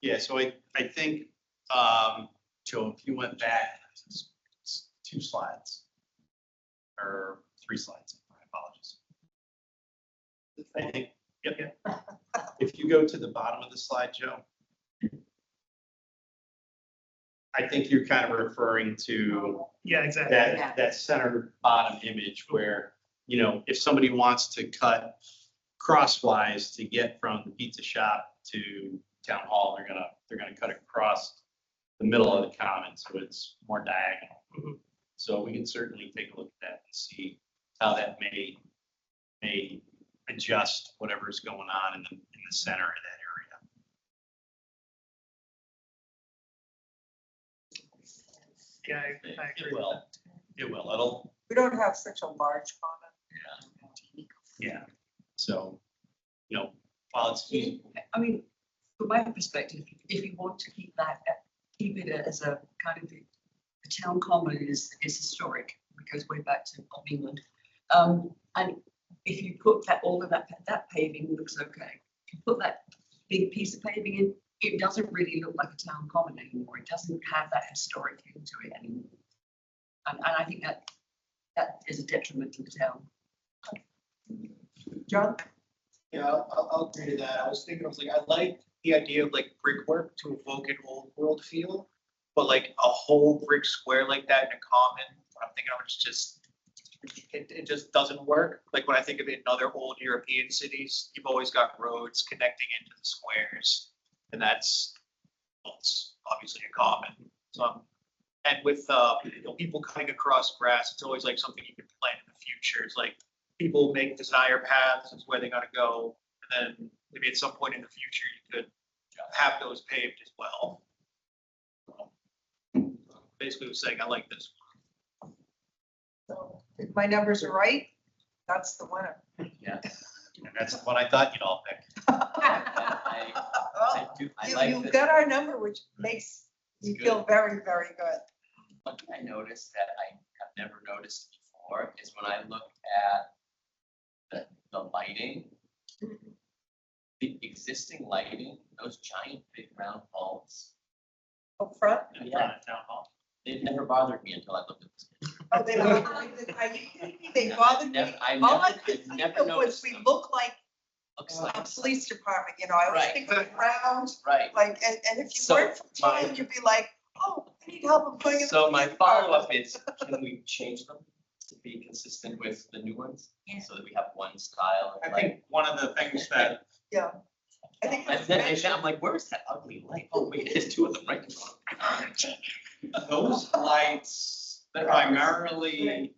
Yeah, so I think, Joe, if you went back, it's 2 slides. Or 3 slides, my apologies. I think, yep. If you go to the bottom of the slide, Joe. I think you're kind of referring to Yeah, exactly. that center bottom image where, you know, if somebody wants to cut crosswise to get from the pizza shop to town hall, they're gonna cut across the middle of the common, so it's more diagonal. Mhm. So we can certainly take a look at that and see how that may adjust whatever's going on in the center of that Yeah, I area. agree. It will. It'll, We don't have such a large common. yeah. So, you know, while it's easy, I mean, from my perspective, if you want to keep it as a kind of a town common is historic, it goes way back to Old England. And if you put all of that paving looks okay. If you put that big piece of paving in, it doesn't really look like a town common anymore. It doesn't have that historic feel to it anymore. And I think that is a detriment to the town. John? Yeah, I'll agree to that. I was like, I like the idea of like brickwork to evoke an old world feel, but like a whole brick square like that in a common, I'm thinking of it's just, it just doesn't work. Like when I think of it in other old European cities, you've always got roads connecting into the squares, and that's, well, it's obviously a common. So, and with people cutting across grass, it's always like something you can plan in the future. It's like people make desire paths, it's where they gotta go. And then maybe at some point in the future, you could have those paved as well. Basically was saying, I like this. So if my numbers are right, that's the winner. Yeah. and that's what I thought you'd all pick. I Well, do, I you like this. got our number, which makes me It's feel good. very, very good. One thing I noticed that I have never noticed before is when I look at the lighting, the existing lighting, those giant big round bulbs, Up front? In front of town hall. they've never bothered me until I looked at this. Oh, they bothered me. Are you kidding me? They bothered me. All I could think never of was noticed we them. look like Looks a like. police department, you know, I was Right. thinking round, Right. like, and if you So weren't from my- town, you'd be like, oh, I need help, I'm going in the So my police department. follow-up is, can we change them to be consistent with the new ones? Yeah. So that we have one style I of light? think one of the things that, Yeah. I think it And was then mentioned. I'm like, where's that ugly light? Oh, wait, there's 2 of them right in front. those lights primarily,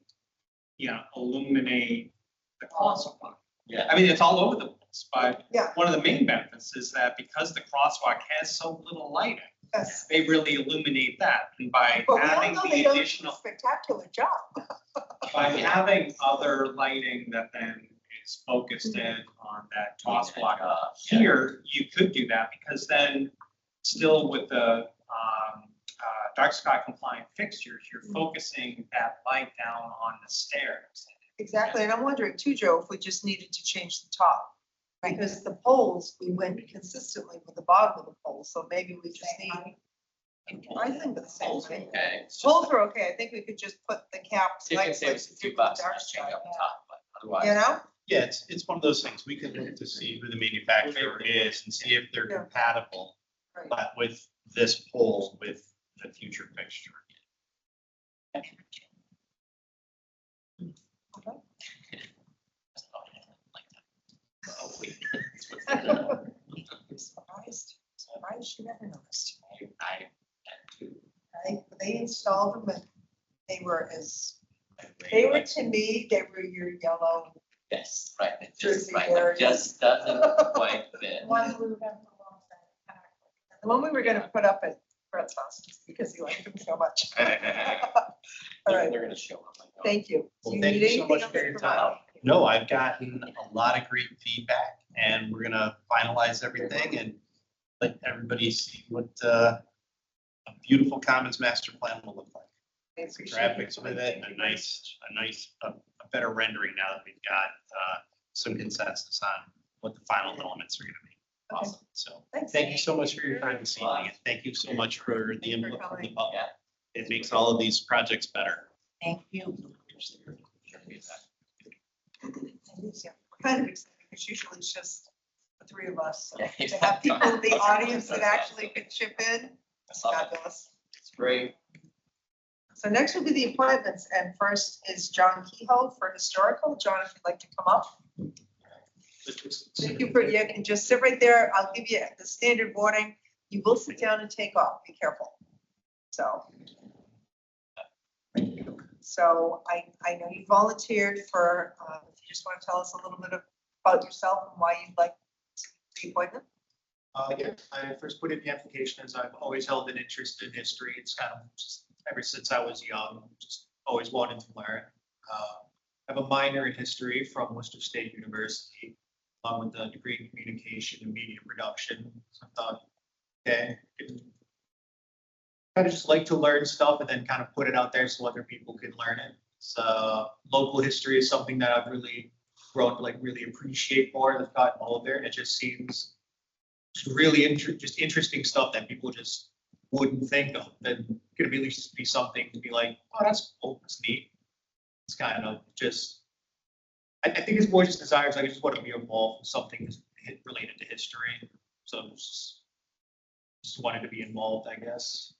you know, illuminate the crosswalk. Yeah. I mean, it's all over the place, but Yeah. one of the main benefits is that because the crosswalk has so little lighting, Yes. they really illuminate that. And by But we all having know the they don't do a additional, spectacular job. by having other lighting that then is focused in on that crosswalk. Yeah. Here, you could do that because then still with the dark sky compliant fixtures, you're focusing that light down on the stairs. Exactly, and I'm wondering too, Joe, if we just needed to change the top. Because the poles, we went consistently with the bottom of the pole, so maybe we just need, I think the same Poles are thing. okay. It's just Poles are okay, I think we could just put the caps. You can like save us a we few did with bucks dark on sky, changing up the top, but otherwise. You know? Yeah, it's one of those things. We can look to see who the manufacturer is and see if they're Yeah. compatible Right. but with this pole with the future fixture. Oh, wait. Surprised you never noticed. I, They installed them and they were really they were like- to me, they were your yellow. Yes, right, it just, Jersey right, area. it just doesn't quite fit. The one we were gonna put up at Brett's house because he liked them so much. All right, They're gonna show up. I know. thank you. Well, Do you thank need you so anything much else for your from time. us? No, I've gotten a lot of great feedback and we're gonna finalize everything and let everybody see what a beautiful Commons Master Plan will look like. I Some appreciate it. graphics with it, a nice better rendering now that we've got some consensus on what the final elements are gonna be. Awesome. So Thanks. thank you so much for your time this evening. And thank you so much for the Thanks for input from the coming. public. It makes all of these projects better. Thank you. Kind of exciting, because usually it's just the three of us. So to have people in the audience that actually could chip in, it's fabulous. It's great. So next will be the appointments, and first is John Kehoe for Historical. John, if you'd like to come up. Thank you for, you can just sit right there. I'll give you the standard warning. You will sit down and take off. Be careful. So. So I know you volunteered for, if you just want to tell us a little bit about yourself and why you'd like the appointment. Yeah, I first put in the application as I've always held an interest in history. It's kind of just ever since I was young, just always wanted to learn. I have a minor in history from Worcester State University, along with a degree in communication and media production. So I thought, okay, kind of just like to learn stuff and then kind of put it out there so other people can learn it. So local history is something that I've really grown to like really appreciate more as I've gotten older. It just seems really interesting stuff that people just wouldn't think of. That could at least be something to be like, oh, that's cool, that's neat. It's kind of just, I think it's more just desires. I just want to be involved in something related to history. So just wanted to be involved, I guess.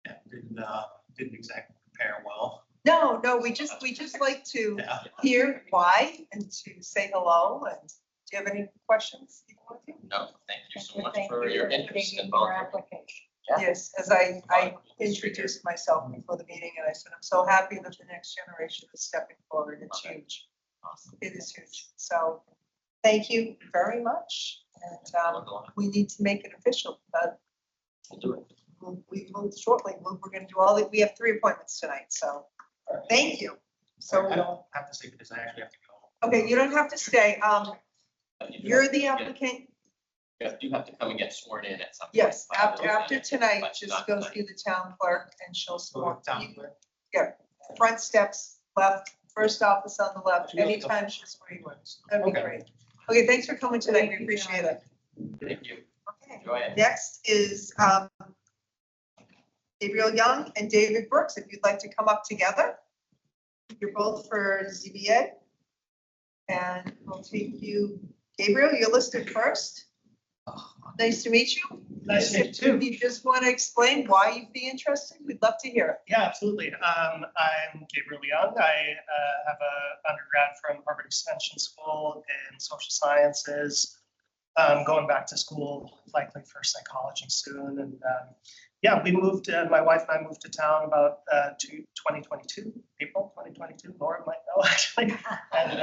Yeah, didn't exactly prepare well. No, we just like to Yeah. hear why and to say hello. And do you have any questions you want to? No, thank you so much Thank for you your for interest taking and your volunteering. application. Yes, as I introduced myself before the meeting, and I said, I'm so happy that the next generation is stepping forward. It's Okay. huge. Awesome. It is huge. So thank you very much. And we need to make it official, but We'll do it. we will shortly. We're going to do all that. We have 3 appointments tonight, so thank you. So I So, don't have to say because I actually have to go. okay, you don't have to stay. But you do You're have the to get- applicant. You have to come and get sworn in at some point. Yes, by after those tonight, but just not go tonight. through the town clerk and she'll So sworn. down there. Yeah, front steps, left, first office on the left, anytime she's swear you in. That'd be Okay. great. Okay, thanks for coming tonight. We appreciate it. Thank you. Okay. Enjoy it. Next is Gabriel Young and David Brooks. If you'd like to come up together. You're both for ZBA. And we'll take you, Gabriel, you're listed first. Nice to meet you. Nice to meet you too. If you just want to explain why you'd be interested, we'd love to hear it. Yeah, absolutely. I'm Gabriel Young. I have an undergrad from Harvard Extension School in social sciences. Going back to school, likely for psychology soon. And yeah, we moved, my wife and I moved to town about 2022, April 2022. Laura might know actually. And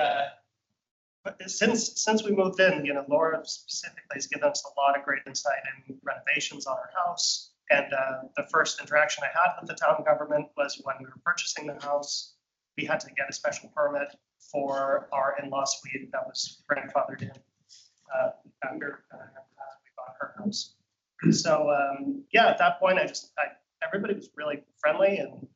but since we moved in, Laura specifically has given us a lot of great insight in renovations on our house. And the first interaction I had with the town government was when we were purchasing the house. We had to get a special permit for our in-law suite that was grandfathered in after we bought her house. So yeah, at that point, everybody was really friendly and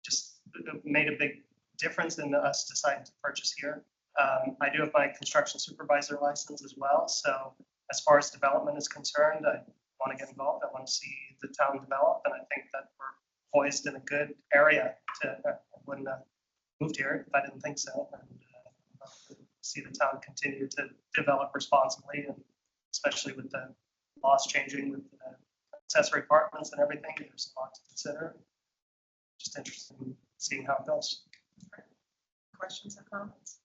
just made a big difference in us deciding to purchase here. I do have my construction supervisor license as well. So as far as development is concerned, I want to get involved. I want to see the town develop. And I think that we're poised in a good area to, I wouldn't have moved here if I didn't think so. And see the town continue to develop responsibly, and especially with the laws changing with accessory apartments and everything, there's a lot to consider. Just interested in seeing how it goes. Questions or comments?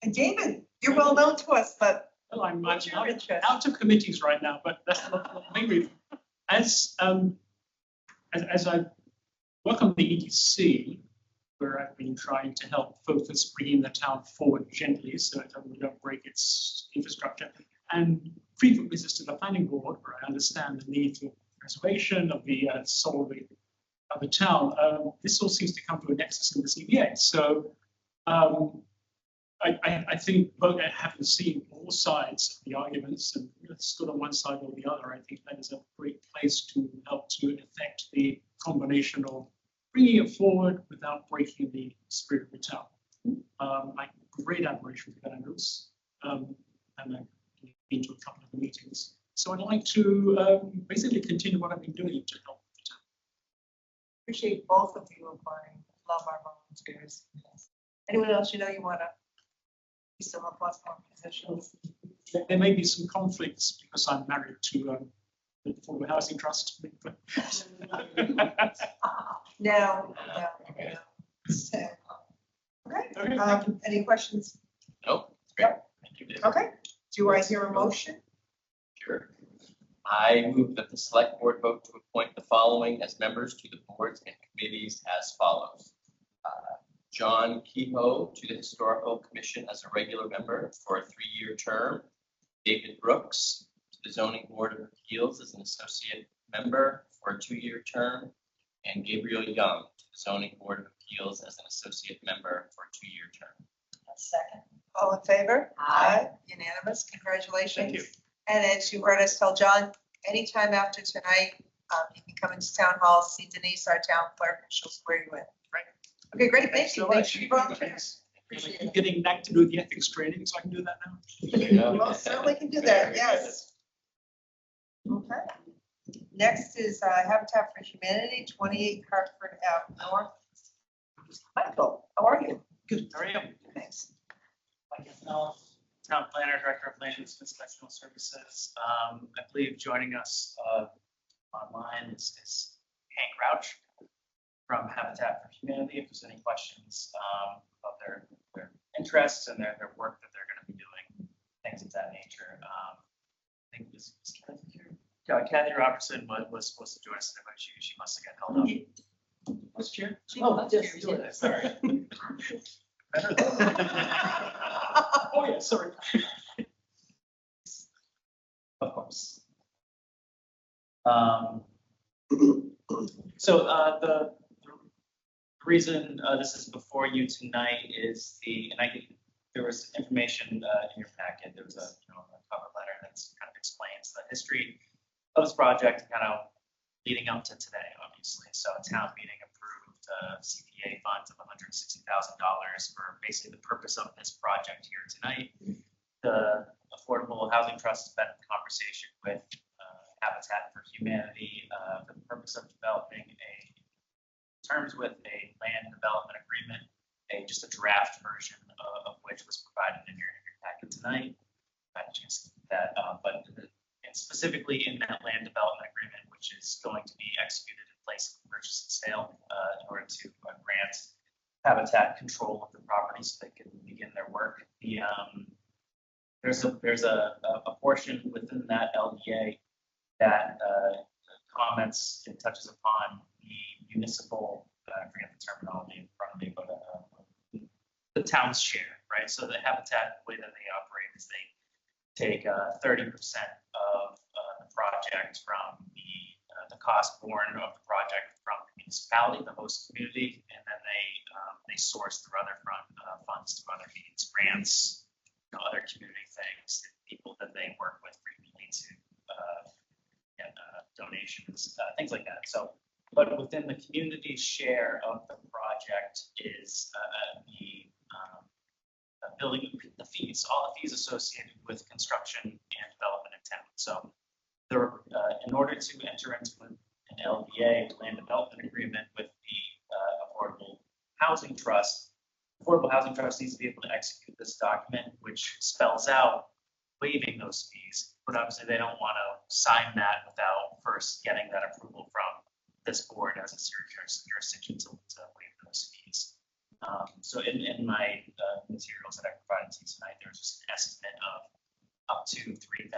And David, you're well known to us, but Well, I'm what's your interest? out of committees right now, but that's not the main reason. As I work on the EDC, where I've been trying to help focus bringing the town forward gently so it doesn't break its infrastructure, and frequent visits to the planning board, where I understand the need for preservation of the soul of the town, this all seems to come to a nexus in the CBA. So I think both having seen all sides of the arguments and stood on one side or the other, I think that is a great place to help to affect the combination of bringing it forward without breaking the spirit of the town. I have great admiration for Dan Lewis, and I've been to a couple of the meetings. So I'd like to basically continue what I've been doing to help the town. Appreciate both of you applying. Love our volunteers. Anyone else you know you wanna? You still have lots more positions. There may be some conflicts because I'm married to the Affordable Housing Trust. but- No. So, okay, Okay, any questions? Nope. Great. Thank you. Okay, do I hear a motion? Sure. I move that the select board vote to appoint the following as members to the boards and committees as follows. John Kehoe to the Historical Commission as a regular member for a 3-year term. David Brooks to the Zoning Board of Appeals as an associate member for a 2-year term. And Gabriel Young to the Zoning Board of Appeals as an associate member for a 2-year term. Second. All in favor? Aye. Unanimous, congratulations. Thank you. And as you heard us tell John, anytime after tonight, you can come into town hall, see Denise, our town clerk, and she'll swear you in. Right. Okay, great, thank Thanks you. so Thanks much. for your volunteers. I keep getting back to do the ethics training, so I can do that now. Yeah. Well, certainly can do that, Very yes. Okay. Next is Habitat for Humanity, 28 Hartford Ave North. Michael, how are you? Good, how are you? Thanks. Mike Ethanol, Town Planner, Director of Land Use and Special Services. I believe joining us online is Hank Rauch from Habitat for Humanity. If there's any questions about their interests and their work that they're going to be doing, things of that nature. I think this is Kathy here. Kathy Robertson was supposed to join us today, but she must have got held up. What's chair? Oh, yes, you were. Sorry. Oh, yeah, sorry. Of course. So the reason this is before you tonight is there was information in your packet. There was a cover letter that's kind of explains the history of this project, kind of leading up to today, obviously. So a town meeting approved CPA funds of $160,000 for basically the purpose of this project here tonight. The Affordable Housing Trust has been in conversation with Habitat for Humanity for the purpose of developing terms with a land development agreement, just a draft version of which was provided in your packet tonight. I had a chance to look at that, but and specifically in that land development agreement, which is going to be executed in place of purchase and sale in order to grant Habitat control of the property so they can begin their work. There's a portion within that LDA that comments and touches upon the municipal, I forget the terminology in front of me, but the town's share, right? So the Habitat, the way that they operate is they take 30% of the project from the cost borne of the project from the municipality, the host community, and then they source through other funds through other means, grants, other community things, people that they work with frequently to get donations, things like that. So, but within the community share of the project is the building, the fees, all the fees associated with construction and development in town. So in order to enter into an LDA, land development agreement with the Affordable Housing Trust, Affordable Housing Trust needs to be able to execute this document, which spells out waiving those fees. But obviously they don't want to sign that without first getting that approval from this board as a jurisdiction to waive those fees. So in my materials that I provided to you tonight, there's just an estimate of up to $3,575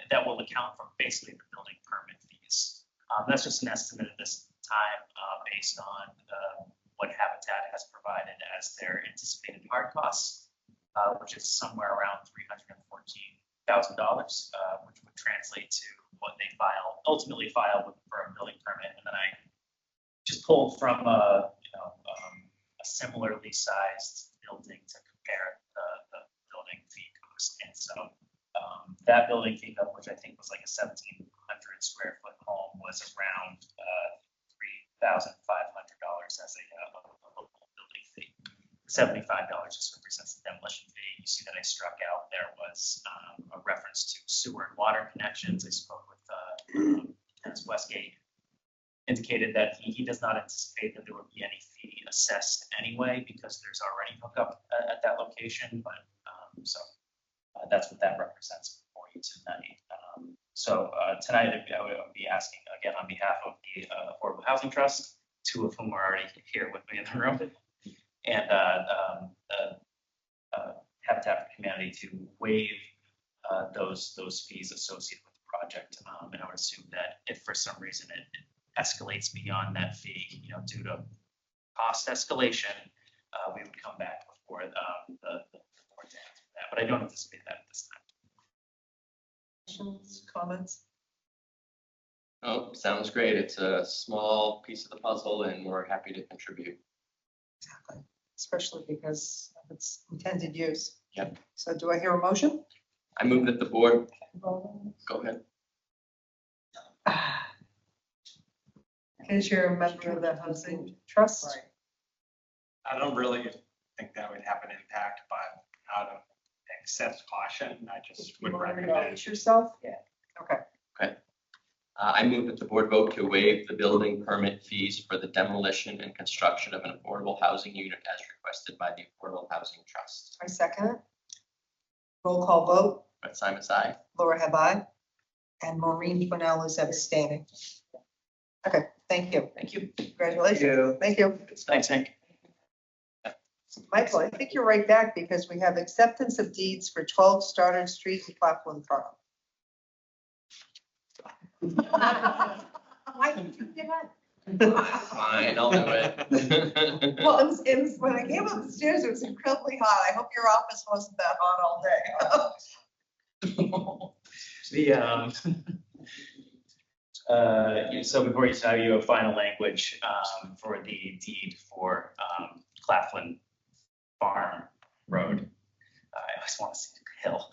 that will account for basically the building permit fees. That's just an estimate at this time based on what Habitat has provided as their anticipated hard costs, which is somewhere around $314,000, which would translate to what they ultimately file for a building permit. And then I just pulled from a similarly sized building to compare the building fee cost. And so That building fee, which I think was like a 1,700 square foot home, was around $3,500 as a local building fee. $75 just represents the demolition fee. You see that I struck out, there was a reference to sewer and water connections. I spoke with Dennis Westgate, indicated that he does not anticipate that there would be any fee assessed anyway, because there's already hookup at that location, but that's what that represents for you tonight. Tonight I would be asking again on behalf of the Affordable Housing Trust, two of whom are already here with me in the room, and Habitat for Humanity to waive those fees associated with the project. And I would assume that if for some reason it escalates beyond that fee, due to cost escalation, we would come back before the board to answer that. But I don't anticipate that at this time. Questions, comments? Oh, sounds great. It's a small piece of the puzzle and we're happy to contribute. Exactly. Especially because of its intended use. Yep. So do I hear a motion? I move that the board, go ahead. Because you're a member of the Housing Trust? I don't really think that would have an impact, but out of excess caution, I just would You want to recommend. release yourself? Yeah. Okay. I move that the board vote to waive the building permit fees for the demolition and construction of an affordable housing unit as requested by the Affordable Housing Trust. I second it. Roll call vote. Brett Simon's aye. Laura have I. And Maureen Fennell is abstaining. Okay, thank you. Thank you. Congratulations. Thank you. Thanks, Hank. Michael, I think you're right back because we have acceptance of deeds for 12 Stoddard Street in Claflin Farm. Why didn't you get up? Fine, I'll do it. Well, it was, when I came up the stairs, it was incredibly hot. I hope your office wasn't that hot all day. So before you tell you a final language for the deed for Claflin Farm Road. I always want to see the hill.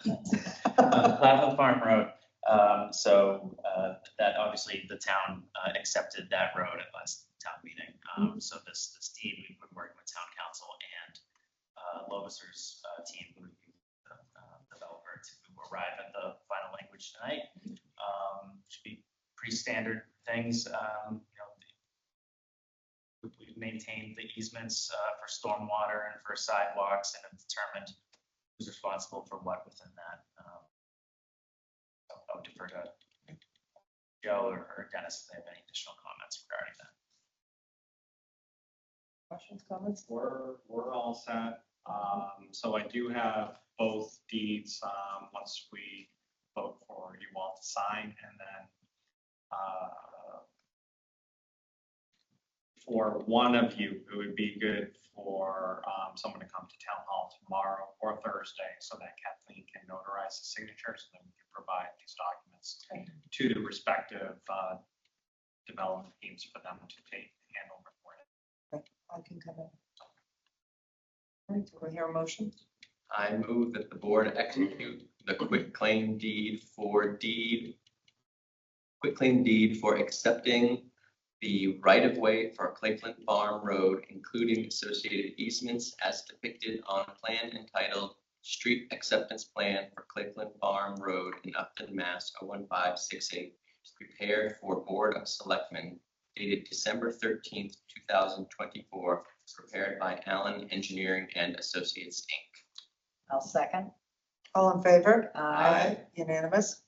Claflin Farm Road. That obviously the town accepted that road at last town meeting. So this deed, we've been working with town council and Lovis's team, who would be the developer, to arrive at the final language tonight. Should be pretty standard things. We've maintained the easements for stormwater and for sidewalks and have determined who's responsible for what within that. I would defer to Joe or Dennis if they have any additional comments regarding that. Questions, comments? We're all set. So I do have both deeds, once we vote for you all to sign, and then for one of you, it would be good for someone to come to town hall tomorrow or Thursday so that Kathleen can notarize the signatures, and then we can provide these documents to the respective development teams for them to take hand over for it. I can come in. All right, do we hear a motion? I move that the board execute the quitclaim deed for accepting the right-of-way for Claflin Farm Road, including associated easements as depicted on a plan entitled Street Acceptance Plan for Claflin Farm Road in Upton, Mass. 01568, prepared for Board of Selectmen, dated December 13th, 2024, prepared by Allen Engineering and Associates, Inc. I'll second. All in favor? Aye. Unanimous?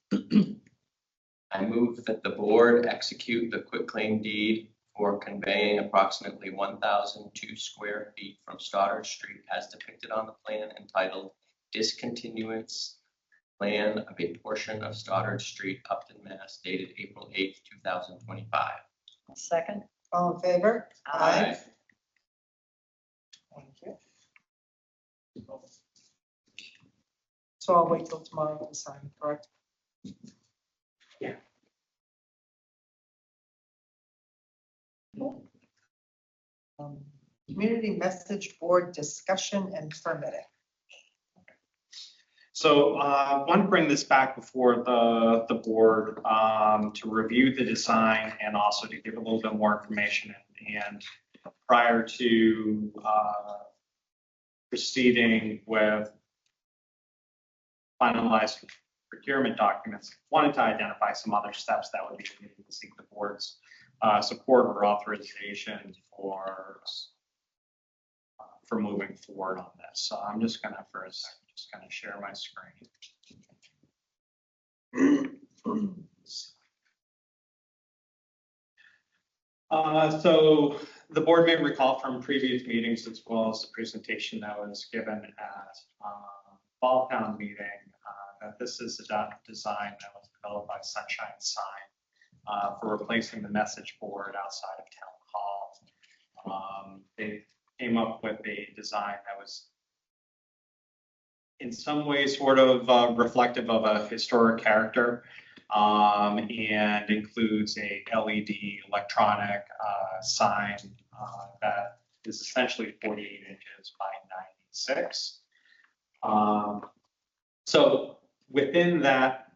I move that the board execute the quitclaim deed for conveying approximately 1,002 square feet from Stoddard Street as depicted on the plan entitled Discontinuance Plan of a Portion of Stoddard Street, Upton, Mass. Dated April 8th, 2025. I'll second. All in favor? Aye. Thank you. So I'll wait till tomorrow to sign, correct? Yeah. Community message board discussion and permitting. So I want to bring this back before the board to review the design and also to give a little bit more information. And prior to proceeding with finalized procurement documents, wanted to identify some other steps that would be needed to seek the board's support or authorization for moving forward on this. So I'm just gonna first just gonna share my screen. So the board may recall from previous meetings as well as the presentation that was given at fall town meeting that this is a design that was developed by Sunshine Sign for replacing the message board outside of town hall. They came up with a design that was in some ways sort of reflective of a historic character and includes a LED electronic sign that is essentially 48 inches by 96. So within that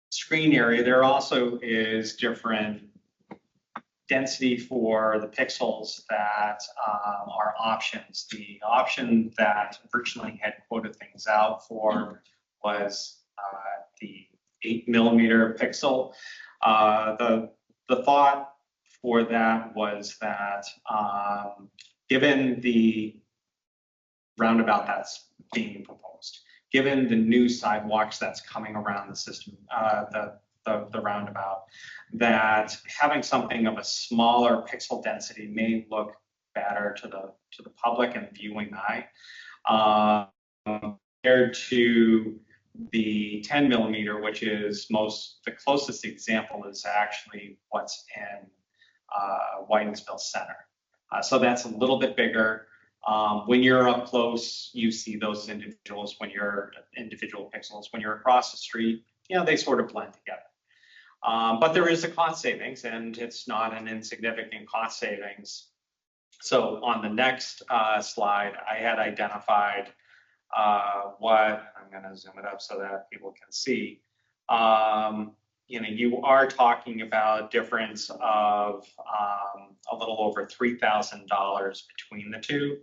screen area, there also is different density for the pixels that are options. The option that originally had quoted things out for was the 8mm pixel. The thought for that was that given the roundabout that's being proposed, given the new sidewalks that's coming around the system, the roundabout, that having something of a smaller pixel density may look better to the public and viewing eye compared to the 10mm, which is the closest example is actually what's in Whitensville Center. So that's a little bit bigger. When you're up close, you see those individual pixels. When you're across the street, they sort of blend together. But there is a cost savings, and it's not an insignificant cost savings. So on the next slide, I had identified what, I'm going to zoom it up so that people can see. You are talking about difference of a little over $3,000 between the two.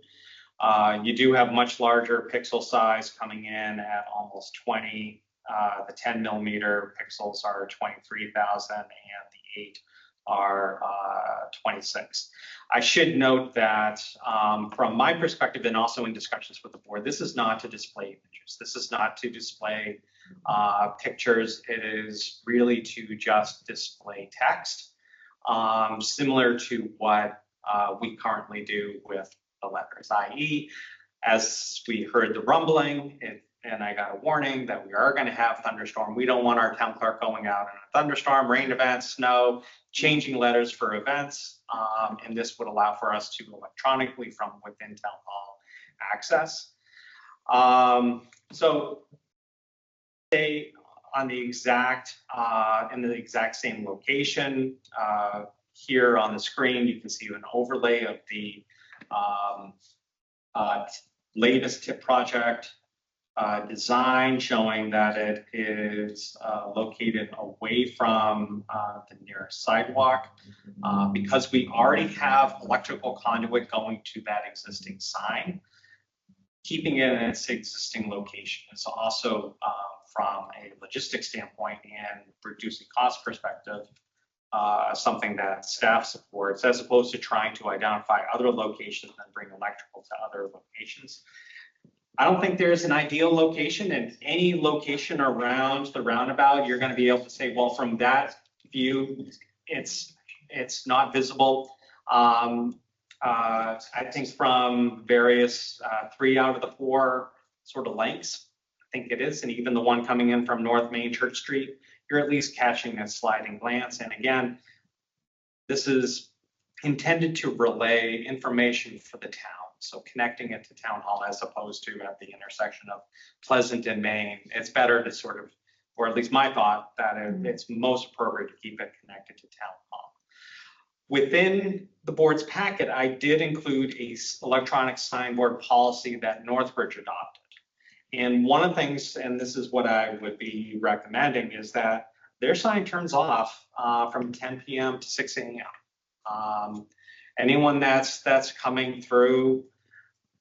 You do have much larger pixel size coming in at almost 20. The 10mm pixels are 23,000 and the 8 are 26. I should note that from my perspective and also in discussions with the board, this is not to display images. This is not to display pictures. It is really to just display text, similar to what we currently do with the letters, i.e., as we heard the rumbling, and I got a warning that we are going to have thunderstorm. We don't want our town clerk going out in a thunderstorm, rain events, snow, changing letters for events. And this would allow for us to electronically from within town hall access. So they on the exact in the exact same location here on the screen, you can see an overlay of the latest TIP project design showing that it is located away from the nearest sidewalk. Because we already have electrical conduit going to that existing sign, keeping it in its existing location is also from a logistics standpoint and reducing cost perspective, something that staff supports, as opposed to trying to identify other locations and bring electrical to other locations. I don't think there's an ideal location, and any location around the roundabout, you're going to be able to say, well, from that view, it's not visible. I think from various 3 out of the 4 sort of lengths, I think it is, and even the one coming in from North Main Church Street, you're at least catching a sliding glance. And again, this is intended to relay information for the town. So connecting it to town hall as opposed to at the intersection of Pleasant and Main, it's better to sort of, or at least my thought, that it's most appropriate to keep it connected to town hall. Within the board's packet, I did include a electronic signboard policy that Northbridge adopted. And one of the things, and this is what I would be recommending, is that their sign turns off from 10 p.m. to 6 a.m. Anyone that's coming through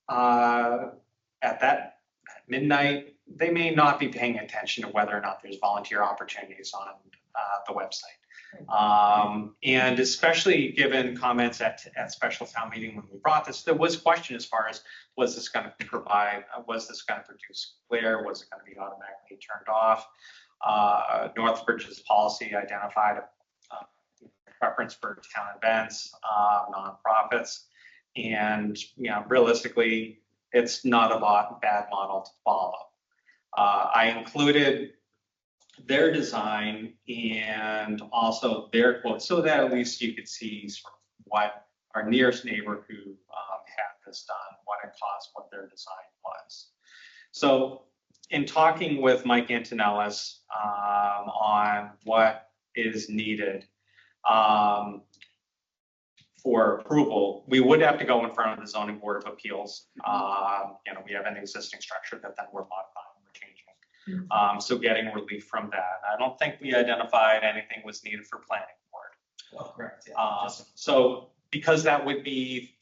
at that midnight, they may not be paying attention to whether or not there's volunteer opportunities on the website. And especially given comments at special town meeting when we brought this, there was question as far as, was this going to produce glare? Was it going to be automatically turned off? Northbridge's policy identified a preference for town events, nonprofits, and realistically, it's not a bad model to follow. I included their design and also their quote, so that at least you could see sort of what our nearest neighbor who had this done, what it cost, what their design was. So in talking with Mike Antonellis on what is needed for approval, we would have to go in front of the Zoning Board of Appeals. We have an existing structure that then we're modifying, we're changing. So getting relief from that. I don't think we identified anything was needed for planning board. Oh, correct. Yeah. So because that would be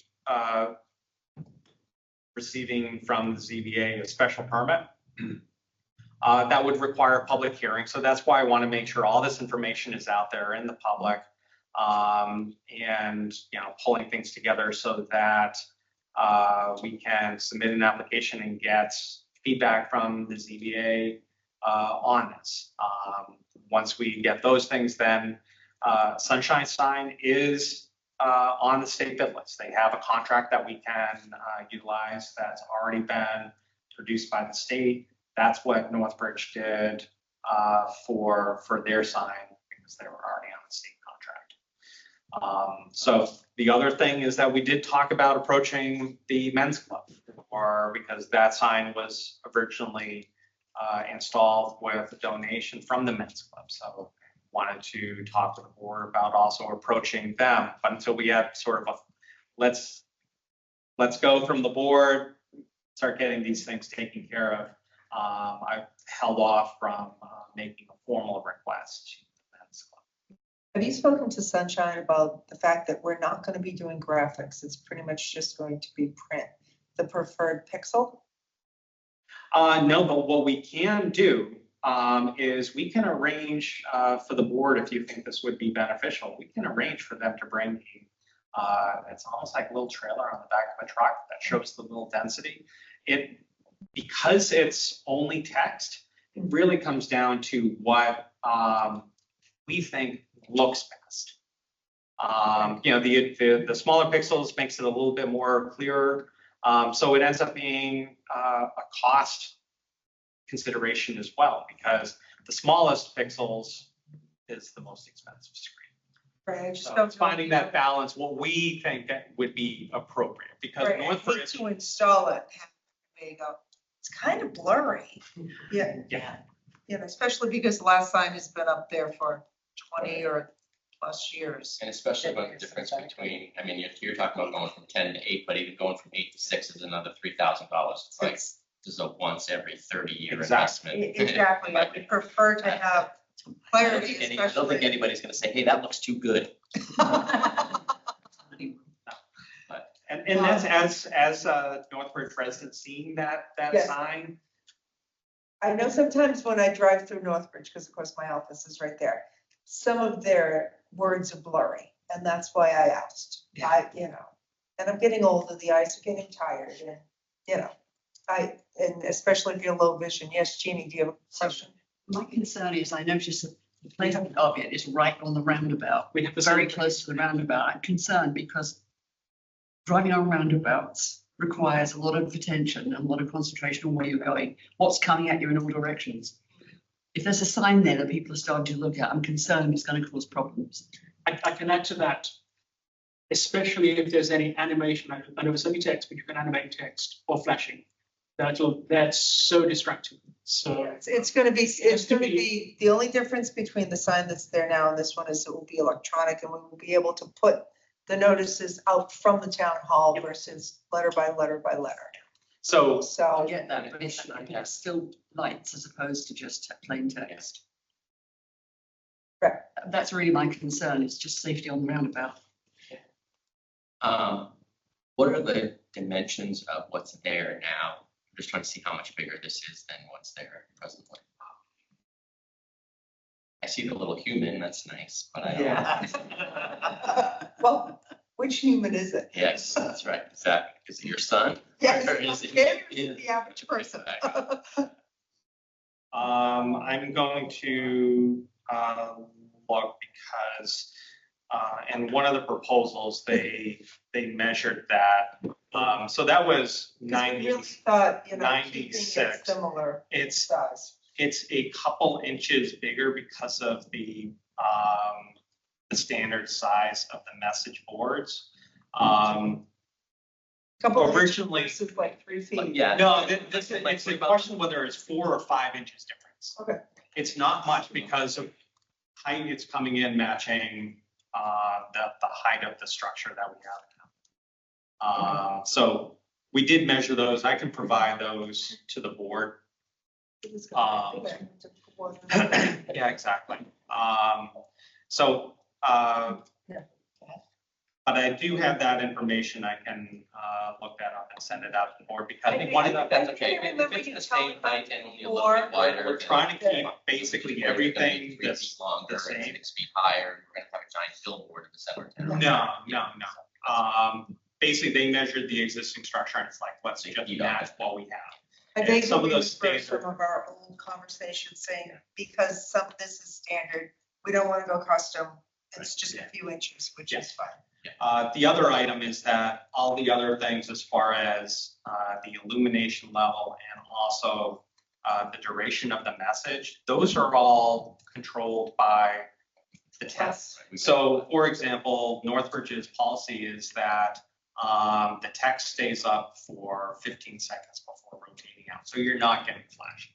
receiving from the ZBA a special permit, that would require a public hearing. So that's why I want to make sure all this information is out there in the public, and pulling things together so that we can submit an application and get feedback from the ZBA on this. Once we get those things, then Sunshine Sign is on the state bid list. They have a contract that we can utilize that's already been produced by the state. That's what Northbridge did for their sign, because they were already on the state contract. So the other thing is that we did talk about approaching the men's club, because that sign was originally installed with a donation from the men's club. So wanted to talk to the board about also approaching them, but until we had sort of a let's go from the board, start getting these things taken care of. I held off from making a formal request to the men's club. Have you spoken to Sunshine about the fact that we're not going to be doing graphics? It's pretty much just going to be print, the preferred pixel? No, but what we can do is we can arrange for the board, if you think this would be beneficial, we can arrange for them to bring it's almost like a little trailer on the back of a truck that shows the little density. Because it's only text, it really comes down to what we think looks best. The smaller pixels makes it a little bit more clearer. So it ends up being a cost consideration as well, because the smallest pixels is the most expensive screen. Right. So it's finding that balance, what we think that would be appropriate, because Right. I think Northbridge. to install it, there you go. It's kind of blurry. Yeah. Yeah. Especially because the last sign has been up there for 20 or plus years. And especially about the difference between, I mean, you're talking about going from 10 to 8, but even going from 8 to 6 is another $3,000. It's like, this is a once every 30-year investment. Exactly. I would prefer to have clarity, I don't think anybody's going to say, hey, that looks too good. And that's as Northbridge residents seeing that Yes. sign. I know sometimes when I drive through Northbridge, because of course my office is right there, some of their words are blurry, and that's why I asked. And I'm getting older, the eyes are getting tired, and and especially if you're low vision. Yes, Jeannie, do you have a question? My concern is I noticed that the placement of it is right on the roundabout. We have the Very same- close to the roundabout. I'm concerned because driving on roundabouts requires a lot of attention and a lot of concentration on where you're going, what's coming at you in all directions. If there's a sign there that people are starting to look at, I'm concerned it's going to cause problems. I can add to that, especially if there's any animation. I know it's only text, but you can animate text or flashing. That's so distracting. So It's going to be, Has to be- the only difference between the sign that's there now and this one is it will be electronic, and we will be able to put the notices out from the town hall versus letter by letter by letter. So So, Get that, but it's still lights as opposed to just plain text. Right. That's really my concern. It's just safety on the roundabout. What are the dimensions of what's there now? I'm just trying to see how much bigger this is than what's there presently. I see the little human, that's nice, but I don't. well, which human is it? Yes, that's right. Is it your son? Yes, Or is it- it is the average person. I'm going to look because in one of the proposals, they measured that. So that was 'Cause we 90. really thought, keeping it 96. similar It's size. a couple inches bigger because of the standard size of the message boards. Couple of Originally- inches versus like 3 feet. Yeah. No, it's a question whether it's 4 or 5 inches difference. Okay. It's not much because of height, it's coming in matching the height of the structure that we have now. So we did measure those. I can provide those to the board. Yeah, exactly. But I do have that information. I can look that up and send it out to the board because I think that's okay. I remember If it's you the same telling height me and only a little bit before. wider. we're trying to keep basically It's gonna be everything 3 feet that's longer, the and same. 6 feet higher. We're gonna have a giant billboard in the center of town. No. Basically, they measured the existing structure and it's like, let's just You match what we have. I And think some of those remember standard- some of our old conversations saying, because some of this is standard, we don't want to go custom. It's just a few inches, which is fine. The other item is that all the other things as far as the illumination level and also the duration of the message, those are all controlled by the test. So, for example, Northbridge's policy is that the text stays up for 15 seconds before rotating out. So you're not getting flashing.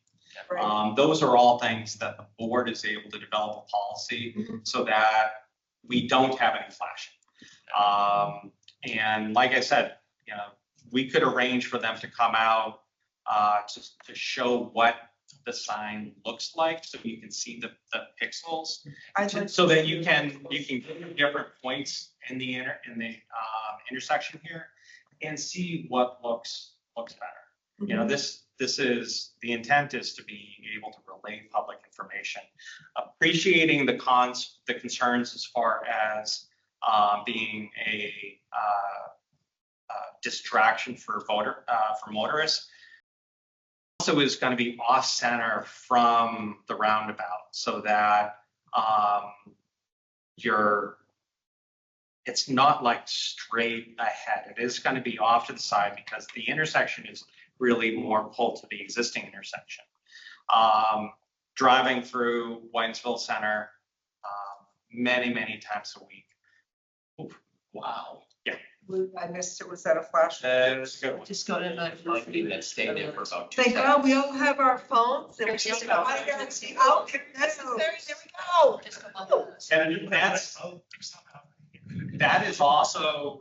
Right. Those are all things that the board is able to develop a policy so that we don't have any flashing. And like I said, we could arrange for them to come out to show what the sign looks like, so you can see the pixels, so that you can get different points in the intersection here and see what looks better. This is, the intent is to be able to relay public information, appreciating the concerns as far as being a distraction for motorists. Also is going to be off center from the roundabout so that it's not like straight ahead. It is going to be off to the side because the intersection is really more pulled to the existing intersection. Driving through Whitensville Center many times a week. Oof, wow. Yeah. I missed it. Was that a flash? That's a good one. Just got a Likely that stayed there for about 2 Thank seconds. God we all have our phones and we just go, I gotta see how necessary, there we go. And that is also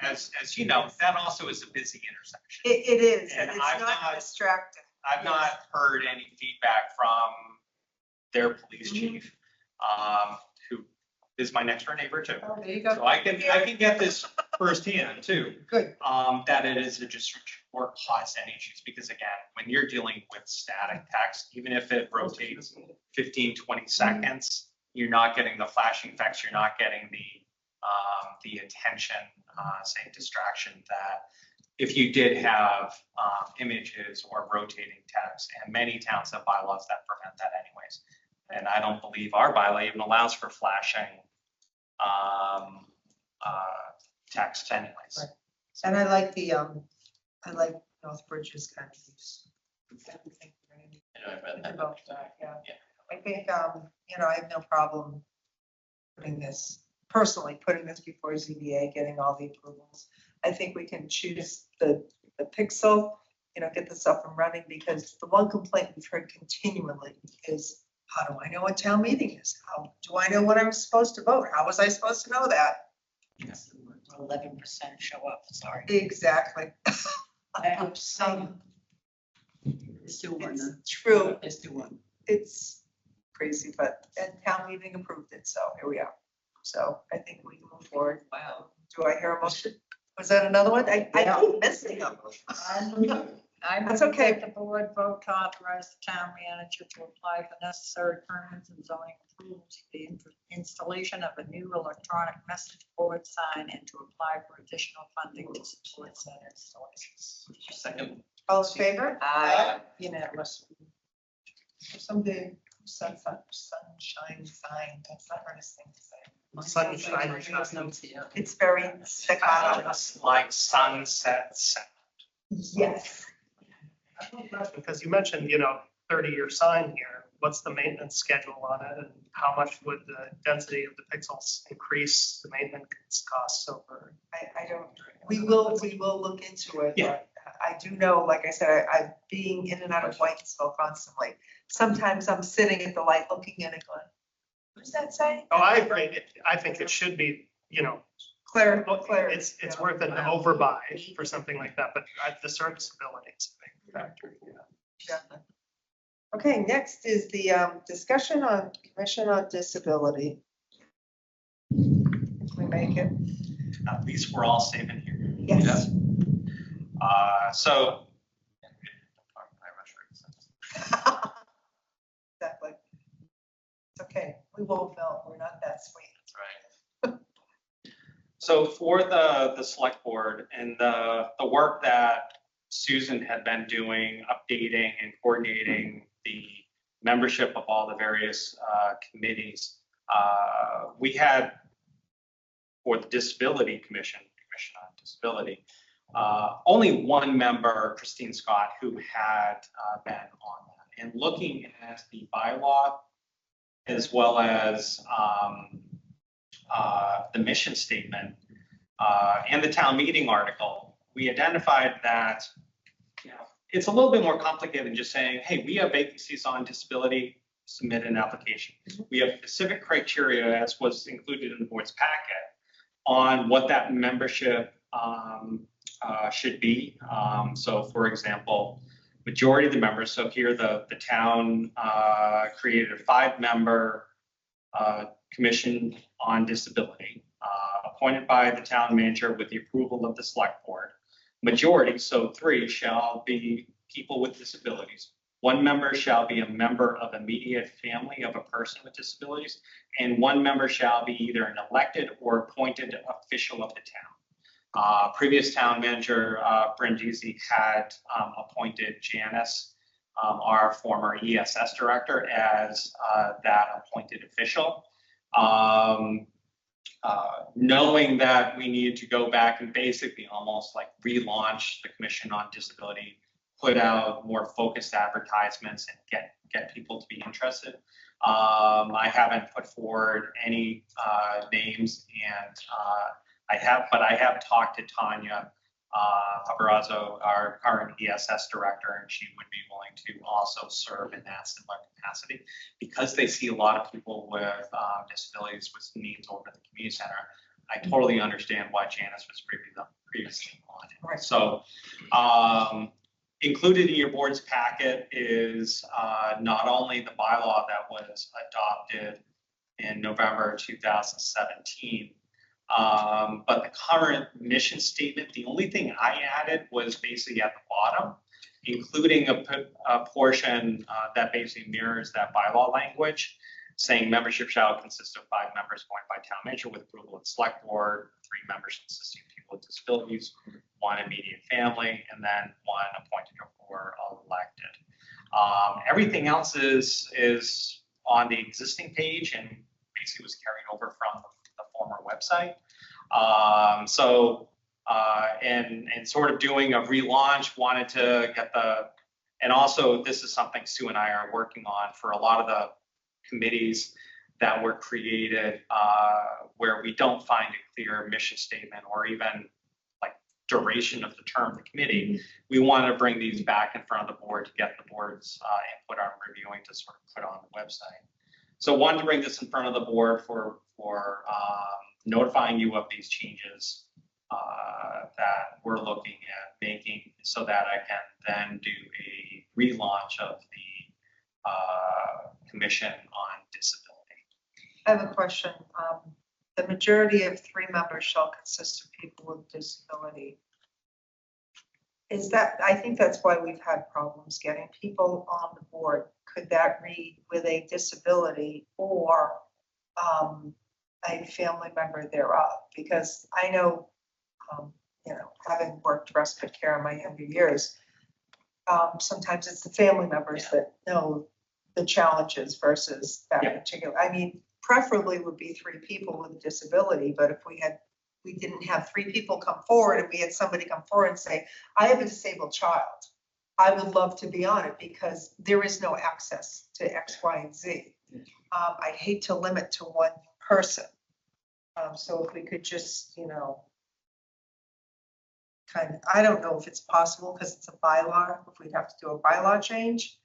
as you know, that also is a busy intersection. It is, And and it's I've not not- distracting. I've not heard any feedback from their police chief, who is my next door neighbor too. Oh, there you go. So I can get this firsthand too. Good. That it is a distraction or cause any issues, because again, when you're dealing with static text, even if it rotates 15, 20 seconds, you're not getting the flashing effects, you're not getting the attention, say distraction that if you did have images or rotating text, and many towns have bylaws that prevent that anyways. And I don't believe our bylaw even allows for flashing text anyways. Right. And I like Northbridge's kind of use. I know, I read that. About that, yeah. Yeah. I think, I have no problem putting this before ZBA, getting all the approvals. I think we can choose the pixel, get this up and running, because the one complaint we've heard continually is, how do I know what town meeting is? How do I know when I'm supposed to vote? How was I supposed to know that? 11% show up, sorry. Exactly. Some, Still it's true, Still one. it's crazy, but, and town meeting approved it, so here we are. So I think we can move forward. Wow. Do I hear a motion? Was that another one? I keep missing them. That's okay. The board vote to authorize the town manager to apply for necessary permits and zoning approvals for the installation of a new electronic message board sign and to apply for additional funding to support said installations. Second. All in favor? Unanimous. Someday, sunshine sign, that's not hardest thing to say. Sunshine. It's very staccato. Just like sunset sound. Yes. Because you mentioned, 30-year sign here. What's the maintenance schedule on it, and how much would the density of the pixels increase the maintenance costs over? I don't, we will look into it. Yeah. But I do know, like I said, I'm being in and out of Whitensville constantly. Sometimes I'm sitting at the light looking at it going, what does that say? Oh, I agree. I think it should be, Claire, it's worth an overbuy for something like that, but the serviceability is a big factor. Definitely. Okay, next is the discussion on Commission on Disability. If we make it. These were all saved in here. Yes. So. Exactly. It's okay. We won't know. We're not that sweet. That's right. So for the select board and the work that Susan had been doing, updating and coordinating the membership of all the various committees, we had for the Disability Commission on Disability, only one member, Christine Scott, who had been on that. And looking at the bylaw as well as the mission statement and the town meeting article, we identified that it's a little bit more complicated than just saying, hey, we have vacancies on disability, submit an application. We have specific criteria, as was included in the board's packet, on what that membership should be. So for example, majority of the members, so here the town created a 5-member commission on disability, appointed by the town manager with the approval of the select board. Majority, so 3, shall be people with disabilities. 1 member shall be a member of immediate family of a person with disabilities, and 1 member shall be either an elected or appointed official of the town. Previous town manager, Brindisi, had appointed Janice, our former ESS director, as that appointed official. Knowing that we needed to go back and basically almost like relaunch the Commission on Disability, put out more focused advertisements and get people to be interested. I haven't put forward any names, and I have talked to Tanya Paparazzo, our current ESS director, and she would be willing to also serve in that similar capacity because they see a lot of people with disabilities with needs over at the community center. I totally understand why Janice was previously on it. Right. So included in your board's packet is not only the bylaw that was adopted in November 2017, but the current mission statement. The only thing I added was basically at the bottom, including a portion that basically mirrors that bylaw language, saying membership shall consist of 5 members appointed by town manager with approval of the select board, 3 members consisting of people with disabilities, 1 immediate family, and then 1 appointed or elected. Everything else is on the existing page and basically was carried over from the former website. And sort of doing a relaunch, wanted to get and also this is something Sue and I are working on for a lot of the committees that were created where we don't find a clear mission statement or even like duration of the term of the committee. We want to bring these back in front of the board to get the board's input on reviewing to sort of put on the website. So wanted to bring this in front of the board for notifying you of these changes that we're looking at making, so that I can then do a relaunch of the Commission on Disability. I have a question. The majority of 3 members shall consist of people with disability. Is that, I think that's why we've had problems getting people on the board. Could that read with a disability or a family member thereof? Because I know, you know, having worked respite care in my younger years, sometimes it's the family members that know the challenges versus that particular. I mean, preferably would be 3 people with a disability, but if we didn't have 3 people come forward and we had somebody come forward and say, I have a disabled child, I would love to be on it because there is no access to X, Y, and Z. I'd hate to limit to one person. So if we could just, you know, kind of, I don't know if it's possible because it's a bylaw, if we'd have to do a bylaw change.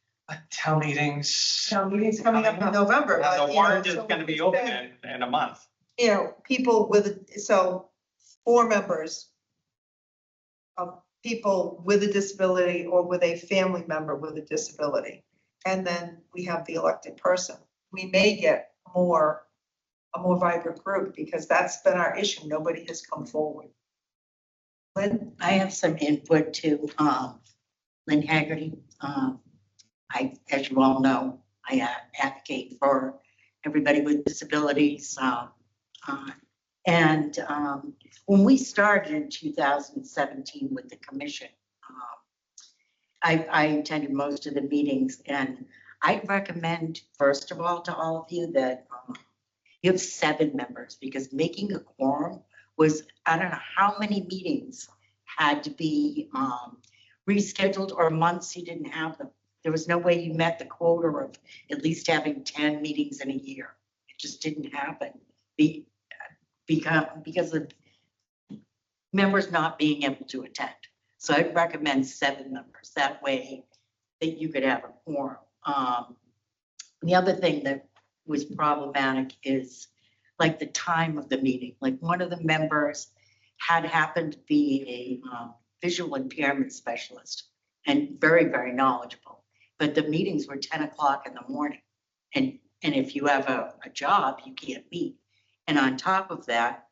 Town meetings. Town meeting's coming up in November. but, The you know, warrant is so going to be it's open been, in a month. you know, people with, so 4 members of people with a disability or with a family member with a disability. And then we have the elected person. We may get a more vibrant group because that's been our issue. Nobody has come forward. Lynn? I have some input to Lynn Haggerty. As you all know, I advocate for everybody with disabilities. And when we started in 2017 with the commission, I attended most of the meetings, and I'd recommend, first of all, to all of you that you have 7 members, because making a quorum was, I don't know how many meetings had to be rescheduled, or months you didn't have them. There was no way you met the quota of at least having 10 meetings in a year. It just didn't happen because of members not being able to attend. So I'd recommend 7 members. That way that you could have a quorum. The other thing that was problematic is like the time of the meeting. Like one of the members had happened to be a visual impairment specialist and very, very knowledgeable. But the meetings were 10 o'clock in the morning. And if you have a job, you can't meet. And on top of that,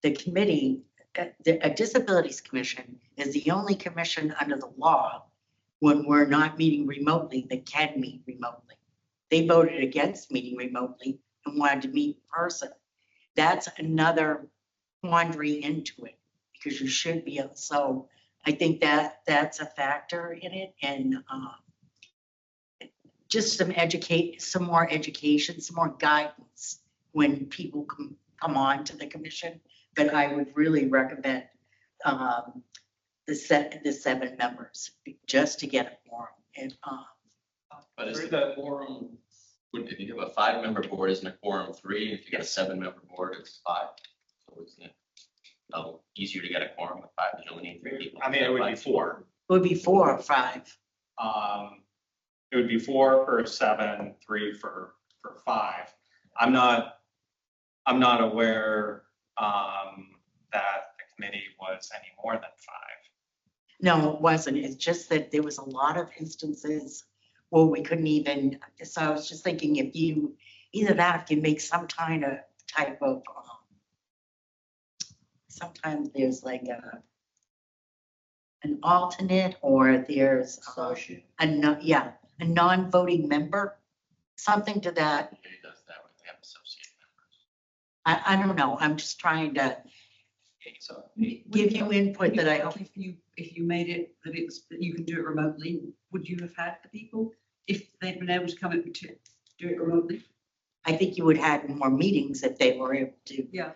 the committee, a disabilities commission is the only commission under the law when we're not meeting remotely that can meet remotely. They voted against meeting remotely and wanted to meet in person. That's another quandary into it because you should be able. So I think that that's a factor in it, and just some more education, some more guidance when people come on to the commission. But I would really recommend the 7 members just to get a quorum. And But is the quorum, if you have a 5-member board, isn't a quorum 3? If you got a 7-member board, it's 5. So isn't it easier to get a quorum with 5? You only need 3 people. I mean, it would be 4. it would be 4 or 5. It would be 4 for 7, 3 for 5. I'm not aware that the committee was any more than 5. No, it wasn't. It's just that there was a lot of instances where we couldn't even, so I was just thinking if you, either that, if you make some kind of type of, sometimes there's like an alternate, or there's a non-voting member, something to that. It does that when they have associate members. I don't know. I'm just trying to So give you input that I hope. If you made it that that you can do it remotely, would you have had the people if they'd been able to come in to do it remotely? I think you would have more meetings if they were able to. Yeah.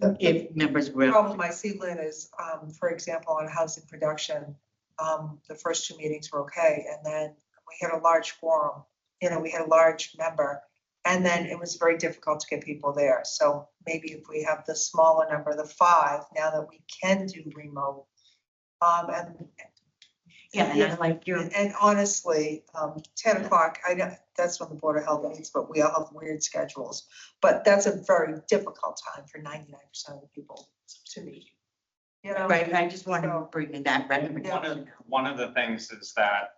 If members were. The problem I see, Lynn, is, for example, on housing production, the first 2 meetings were okay. And then we had a large quorum, you know, we had a large member, and then it was very difficult to get people there. So maybe if we have the smaller number, the 5, now that we can do remote. Yeah, like and honestly, 10 o'clock, I know that's when the Board of Health meets, but we all have weird schedules. But that's a very difficult time for 99% of the people to meet. you know. Right, I just wanted to So- bring that recommendation. One of the things is that,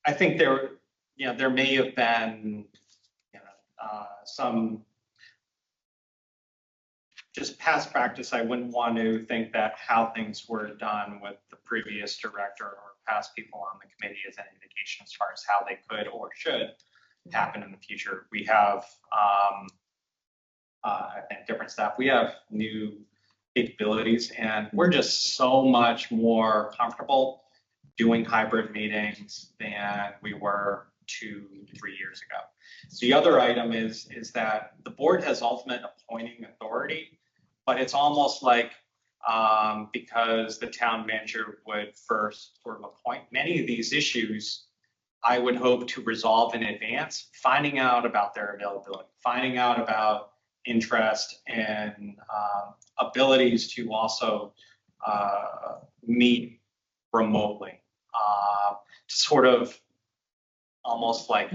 I think there may have been, some just past practice. I wouldn't want to think that how things were done with the previous director or past people on the committee is an indication as far as how they could or should happen in the future. We have, I think, different staff. We have new capabilities, and we're just so much more comfortable doing hybrid meetings than we were 2-3 years ago. So the other item is that the board has ultimate appointing authority, but it's almost like because the town manager would first sort of appoint many of these issues, I would hope to resolve in advance, finding out about their availability, finding out about interest and abilities to also meet remotely, to sort of almost like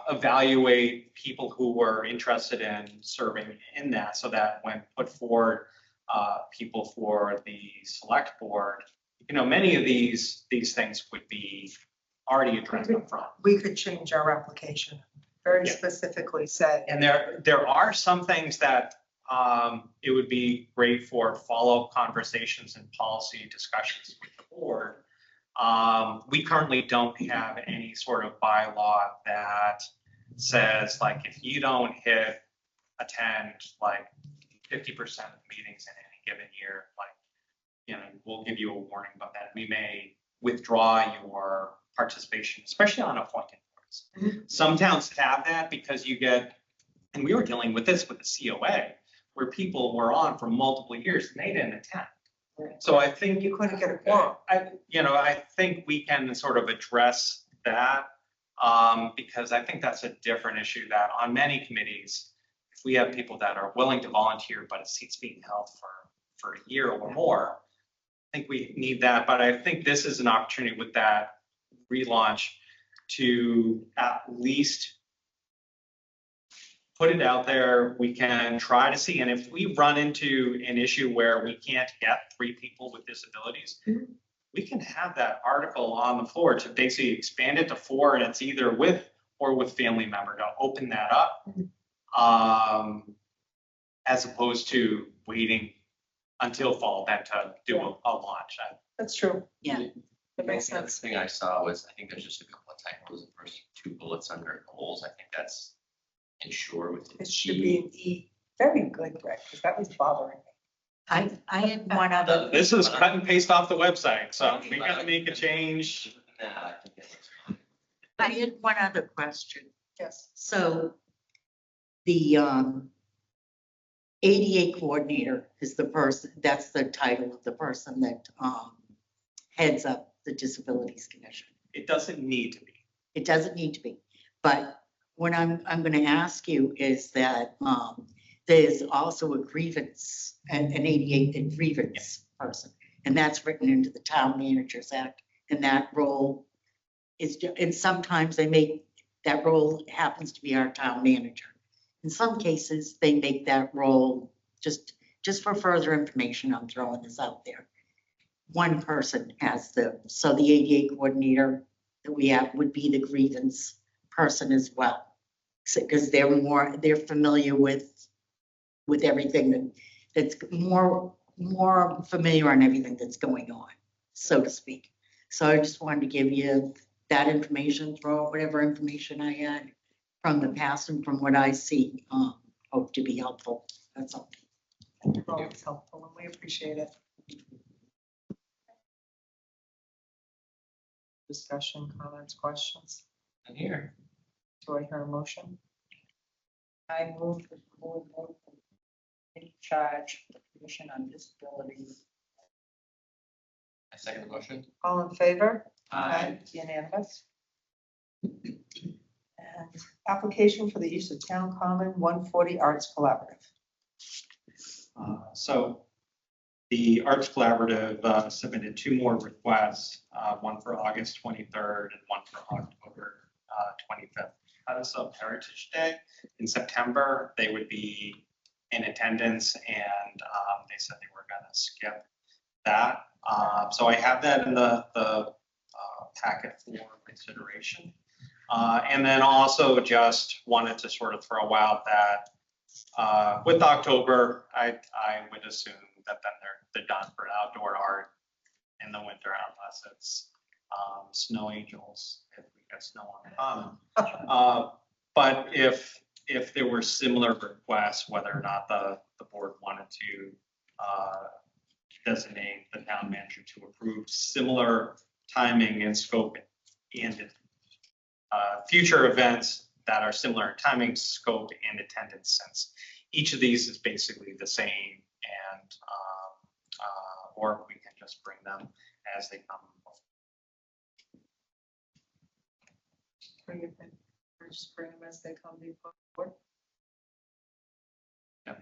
evaluate people who were interested in serving in that, so that when put forward people for the select board, many of these things would be already addressed up front. We could change our application, very Yeah. specifically say. And there are some things that it would be great for follow-up conversations and policy discussions with the board. We currently don't have any sort of bylaw that says, like, if you don't attend like 50% of the meetings in any given year, like, we'll give you a warning about that. We may withdraw your participation, especially on appointed boards. Mm-hmm. Some towns have that because you get, and we were dealing with this with the COA, where people were on for multiple years and they didn't attend. So I think You couldn't get a quorum. I think we can sort of address that, because I think that's a different issue that on many committees, if we have people that are willing to volunteer, but a seat's being held for a year or more, I think we need that. But I think this is an opportunity with that relaunch to at least put it out there. We can try to see, and if we run into an issue where we can't get 3 people with disabilities, we can have that article on the floor to basically expand it to 4, and it's either with or with family member to open that up, as opposed to waiting until fall then to do a launch. That's true. Yeah. That makes The other sense. thing I saw was, I think there's just a couple of typos, the first 2 bullets under goals, I think that's ensure with the It should G. be an E. Very good, Greg, because that was bothering me. I had one other, This is cut and paste off the website, so we gotta make a change. Nah, I think it looks fine. I had one other question. Yes. So the ADA coordinator is the person, that's the title of the person that heads up the Disabilities Commission. It doesn't need to be. It doesn't need to be, but what I'm going to ask you is that there's also a grievance, an ADA grievance person, and that's written into the Town Managers Act, and that role is, and sometimes they make, that role happens to be our town manager. In some cases, they make that role, just for further information, I'm throwing this out there. One person has so the ADA coordinator that we have would be the grievance person as well. Because they're familiar with everything that's more familiar on everything that's going on, so to speak. So I just wanted to give you that information, throw out whatever information I had from the past and from what I see, hope to be helpful. That's all. You're always helpful, and we appreciate it. Discussion, comments, questions? And here, Do I hear a motion? I move the board vote in charge of the Commission on Disability. I second the motion. All in favor? Aye. Unanimous. And application for the use of town common 140 Arts Collaborative. So the Arts Collaborative submitted 2 more requests, one for August 23rd and one for October 25th. As of Heritage Day in September, they would be in attendance, and they said they were gonna skip that. So I have that in the packet for consideration. And then also just wanted to sort of throw out that with October, I would assume that then they're done for outdoor art in the winter unless it's snow angels, if we get snow on the common. But if there were similar requests, whether or not the board wanted to designate the town manager to approve similar timing and scope and future events that are similar in timing, scope, and attendance, since each of these is basically the same, and or we can just bring them as they come. Just bring them as they come before. Yeah.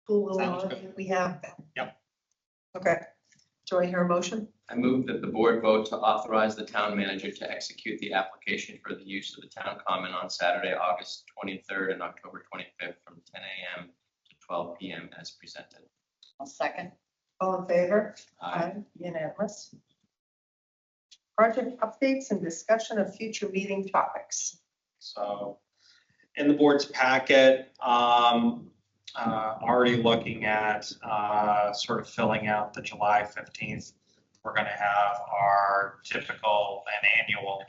Cool, Sounds good. we have that. Yep. Okay. Do I hear a motion? I move that the board vote to authorize the town manager to execute the application for the use of the town common on Saturday, August 23rd and October 25th from 10 a.m. to 12 p.m. as presented. I'll second. All in favor? Aye. Unanimous. Project updates and discussion of future meeting topics. So in the board's packet, already looking at sort of filling out the July 15th. We're going to have our typical and annual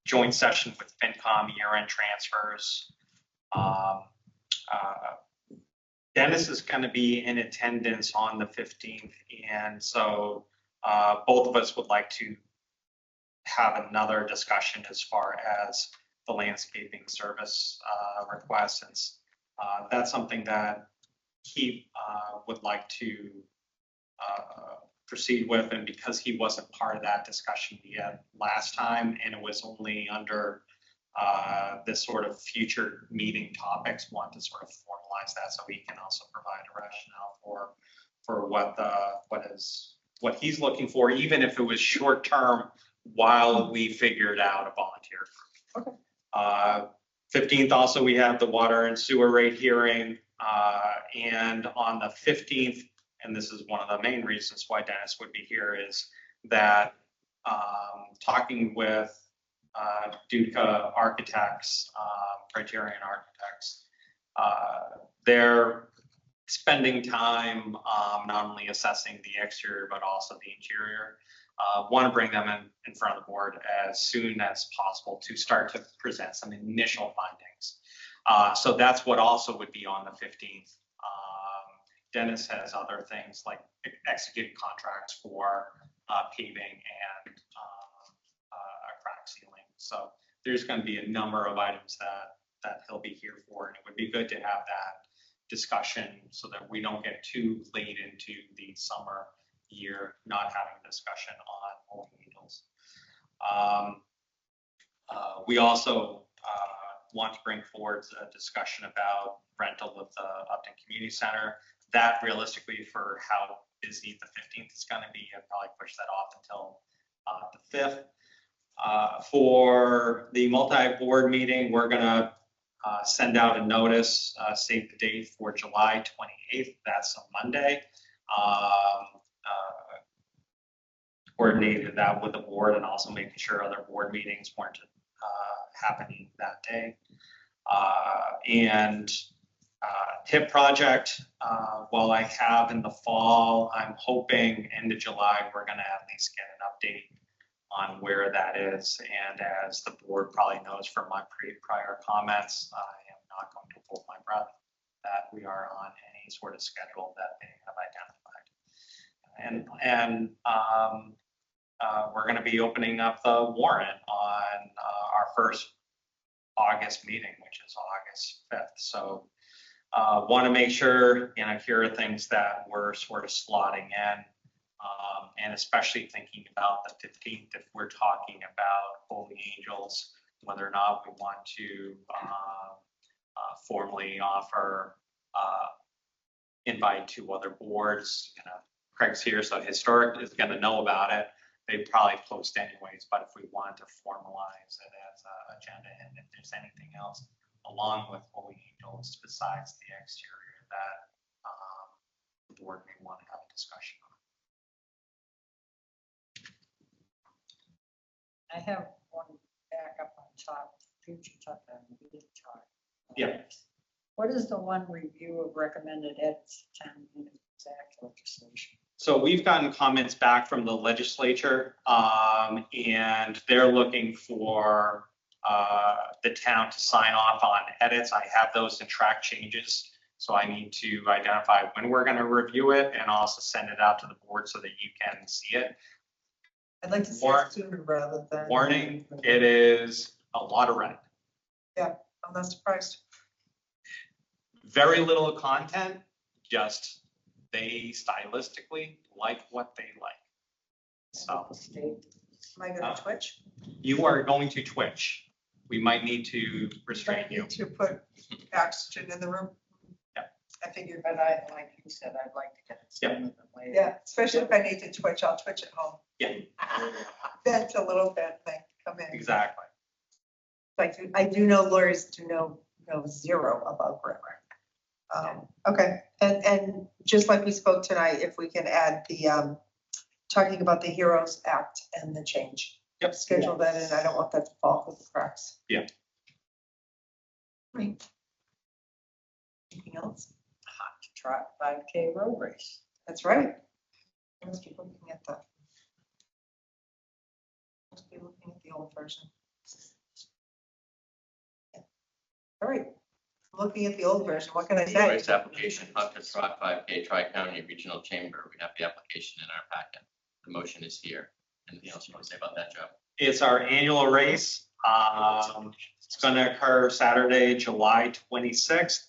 joint session with FinCom year-end transfers. Dennis is going to be in attendance on the 15th, and so both of us would like to have another discussion as far as the landscaping service requests. Since that's something that he would like to proceed with, and because he wasn't part of that discussion yet last time, and it was only under this sort of future meeting topics, want to sort of formalize that so he can also provide a rationale for what he's looking for, even if it was short term while we figured out a volunteer group. Okay. 15th also we have the water and sewer rate hearing, and on the 15th, and this is one of the main reasons why Dennis would be here, is that talking with Duca Architects, Criterion Architects, they're spending time not only assessing the exterior but also the interior. Want to bring them in front of the board as soon as possible to start to present some initial findings. So that's what also would be on the 15th. Dennis has other things like executed contracts for paving and a crack sealing. So there's going to be a number of items that he'll be here for, and it would be good to have that discussion so that we don't get too late into the summer year not having a discussion on Holy Angels. We also want to bring forward a discussion about rental of the Upton Community Center. That realistically, for how busy the 15th is going to be, I'd probably push that off until the 5th. For the multi-board meeting, we're going to send out a notice, save the date for July 28th. That's a Monday. Coordinated that with the board and also making sure other board meetings weren't happening that day. And TIP project, while I have in the fall, I'm hoping end of July, we're going to at least get an update on where that is. And as the board probably knows from my prior comments, I am not going to hold my breath that we are on any sort of schedule that they have identified. And we're going to be opening up the warrant on our first August meeting, which is August 5th. So want to make sure, here are things that we're sort of slotting in, and especially thinking about the 15th, if we're talking about Holy Angels, whether or not we want to formally offer invite to other boards. Craig's here, so Historic is going to know about it. They probably post anyways, but if we want to formalize it as an agenda, and if there's anything else along with Holy Angels besides the exterior that the board may want to have a discussion on. I have one back up on top, future top and the chart. Yeah. What is the one review of recommended edits to town meeting act legislation? So we've gotten comments back from the legislature, and they're looking for the town to sign off on edits. I have those in track changes. So I need to identify when we're going to review it and also send it out to the board so that you can see it. I'd like to see it sooner rather than. Warning, it is a lot of red. I'm not surprised. Very little content, just they stylistically like what they like. So Am I gonna twitch? you are going to twitch. We might need to restrain you. Need to put oxygen in the room. Yeah. I figured, But I, like you said, I'd like to get it Yeah. sooner than later. yeah, especially if I need to twitch, I'll twitch at home. Yeah, That's a little bad thing, come in. exactly. I do know lawyers do know zero about grammar. Okay, and just like we spoke tonight, if we can add the, talking about the HEROES Act and the change. Yep. Schedule that in, I don't want that to fall through the cracks. Yeah. Great. Anything else? Hot to trot 5K road race. That's right. I must be looking at the. Must be looking at the old version. All right, looking at the old version, what can I say? Race application, Hot to Trot 5K Tri-County Regional Chamber. We have the application in our packet. The motion is here. Anything else you want to say about that, Joe? It's our annual race. It's going to occur Saturday, July 26th.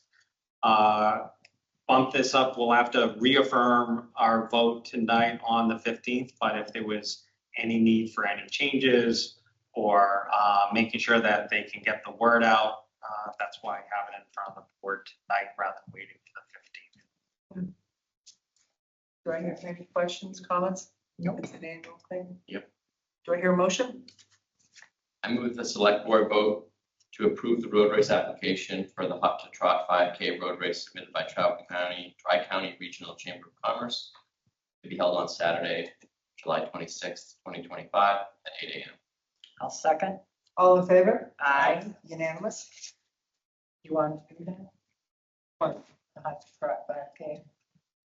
Bump this up, we'll have to reaffirm our vote tonight on the 15th, but if there was any need for any changes or making sure that they can get the word out, that's why I have it in front of the board tonight rather than waiting for the 15th. Do I hear any questions, comments? Nope. It's an annual thing. Yep. Do I hear a motion? I move the select board vote to approve the road race application for the Hot to Trot 5K road race submitted by Tri-County Regional Chamber of Commerce to be held on Saturday, July 26th, 2025 at 8 a.m. I'll second. All in favor? Aye. Unanimous? You want to do that? What? The hot to trot 5K.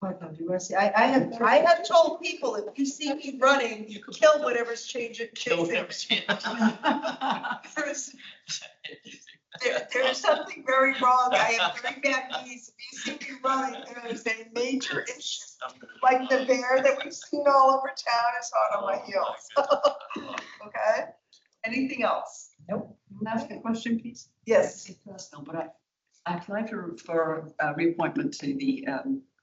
What, do you want to see? I have told people, if you see me running, you kill whatever's changing. There's something very wrong. I have very bad knees. If you see me running, there is a major issue. Like the bear that we've seen all over town is hot on my heels. Okay? Anything else? Nope. Can I ask a question, please? Yes. It's personal, but I applied for a reappointment to the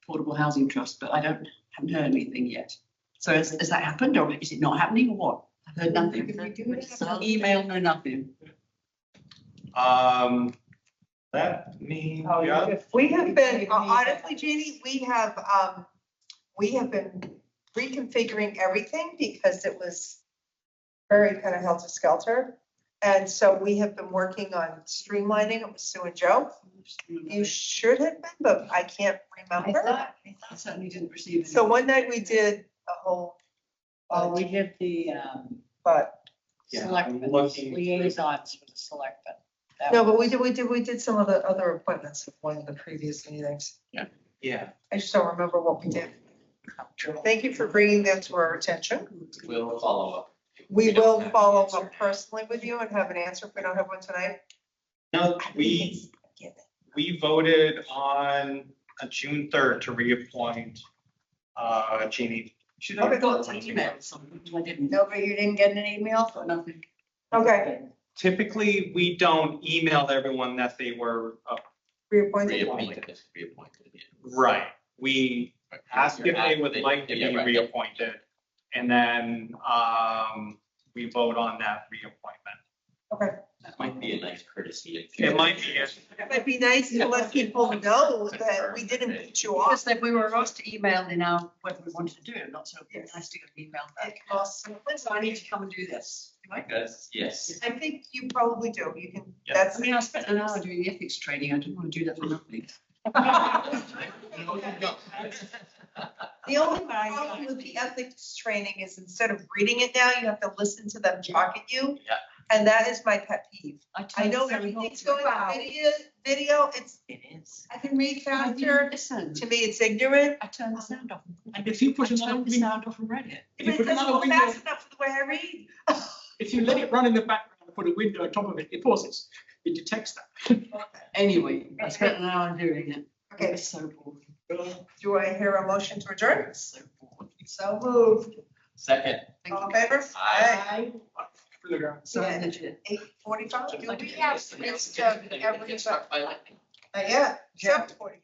Affordable Housing Trust, but I haven't heard anything yet. So has that happened, or is it not happening, or what? I've heard nothing. No email, no nothing. That means, Oh, yeah. We have been, honestly, Jeannie, we have been reconfiguring everything because it was very kind of helter-skelter. And so we have been working on streamlining it with Sue and Joe. You should have been, but I can't remember. I certainly didn't receive it. So one night we did a whole, Oh, we did the but, Yeah, I'm selectmen, looking- liaisons for the selectmen. That no, but was- we did some of the other appointments of one of the previous meetings. Yeah. I just don't remember what we did. Thank you for bringing that to our attention. We'll follow up. We will follow up personally with you and have an answer if we don't have one tonight. No, we voted on June 3rd to reappoint Jeannie. Should I have got an email or something? I didn't. No, but you didn't get an email? Got nothing. Okay, Typically, we don't email everyone that they were reappointed. Reappointed. Yeah. right. We ask if they would like to Yeah, be right. reappointed, and then we vote on that reappointment. Okay. That might be a nice courtesy. It might be, It might be nice to let people know that we didn't put you off. Because that we were asked to email in our, whether we wanted to do it or not, so it'd be nice to get an email back. So I need to come and do this. Because, yes. I think you probably do. You can, Yeah. that's. I mean, I spent an hour doing the ethics training. I didn't want to do that for nothing. The only problem with the ethics training is instead of reading it now, you have to listen to them talk at you. Yeah. And that is my pet peeve. I turned know the sound everything's off. going on video, it's, It is. I can read I didn't faster. listen. To me, it's ignorant. I turned the sound off. And if you I put another turned the window, sound off and read it. if you It put doesn't another go window, fast enough for the way I read. if you let it run in the background and put a window on top of it, it pauses. It detects that. Anyway, I spent an hour doing it. It Okay, was so boring. do I hear a motion to adjourn? So boring. So moved. Second. All in favor? Aye. So Yeah. legit. 8:45? Do we have a list of everybody? Yeah, 7:45.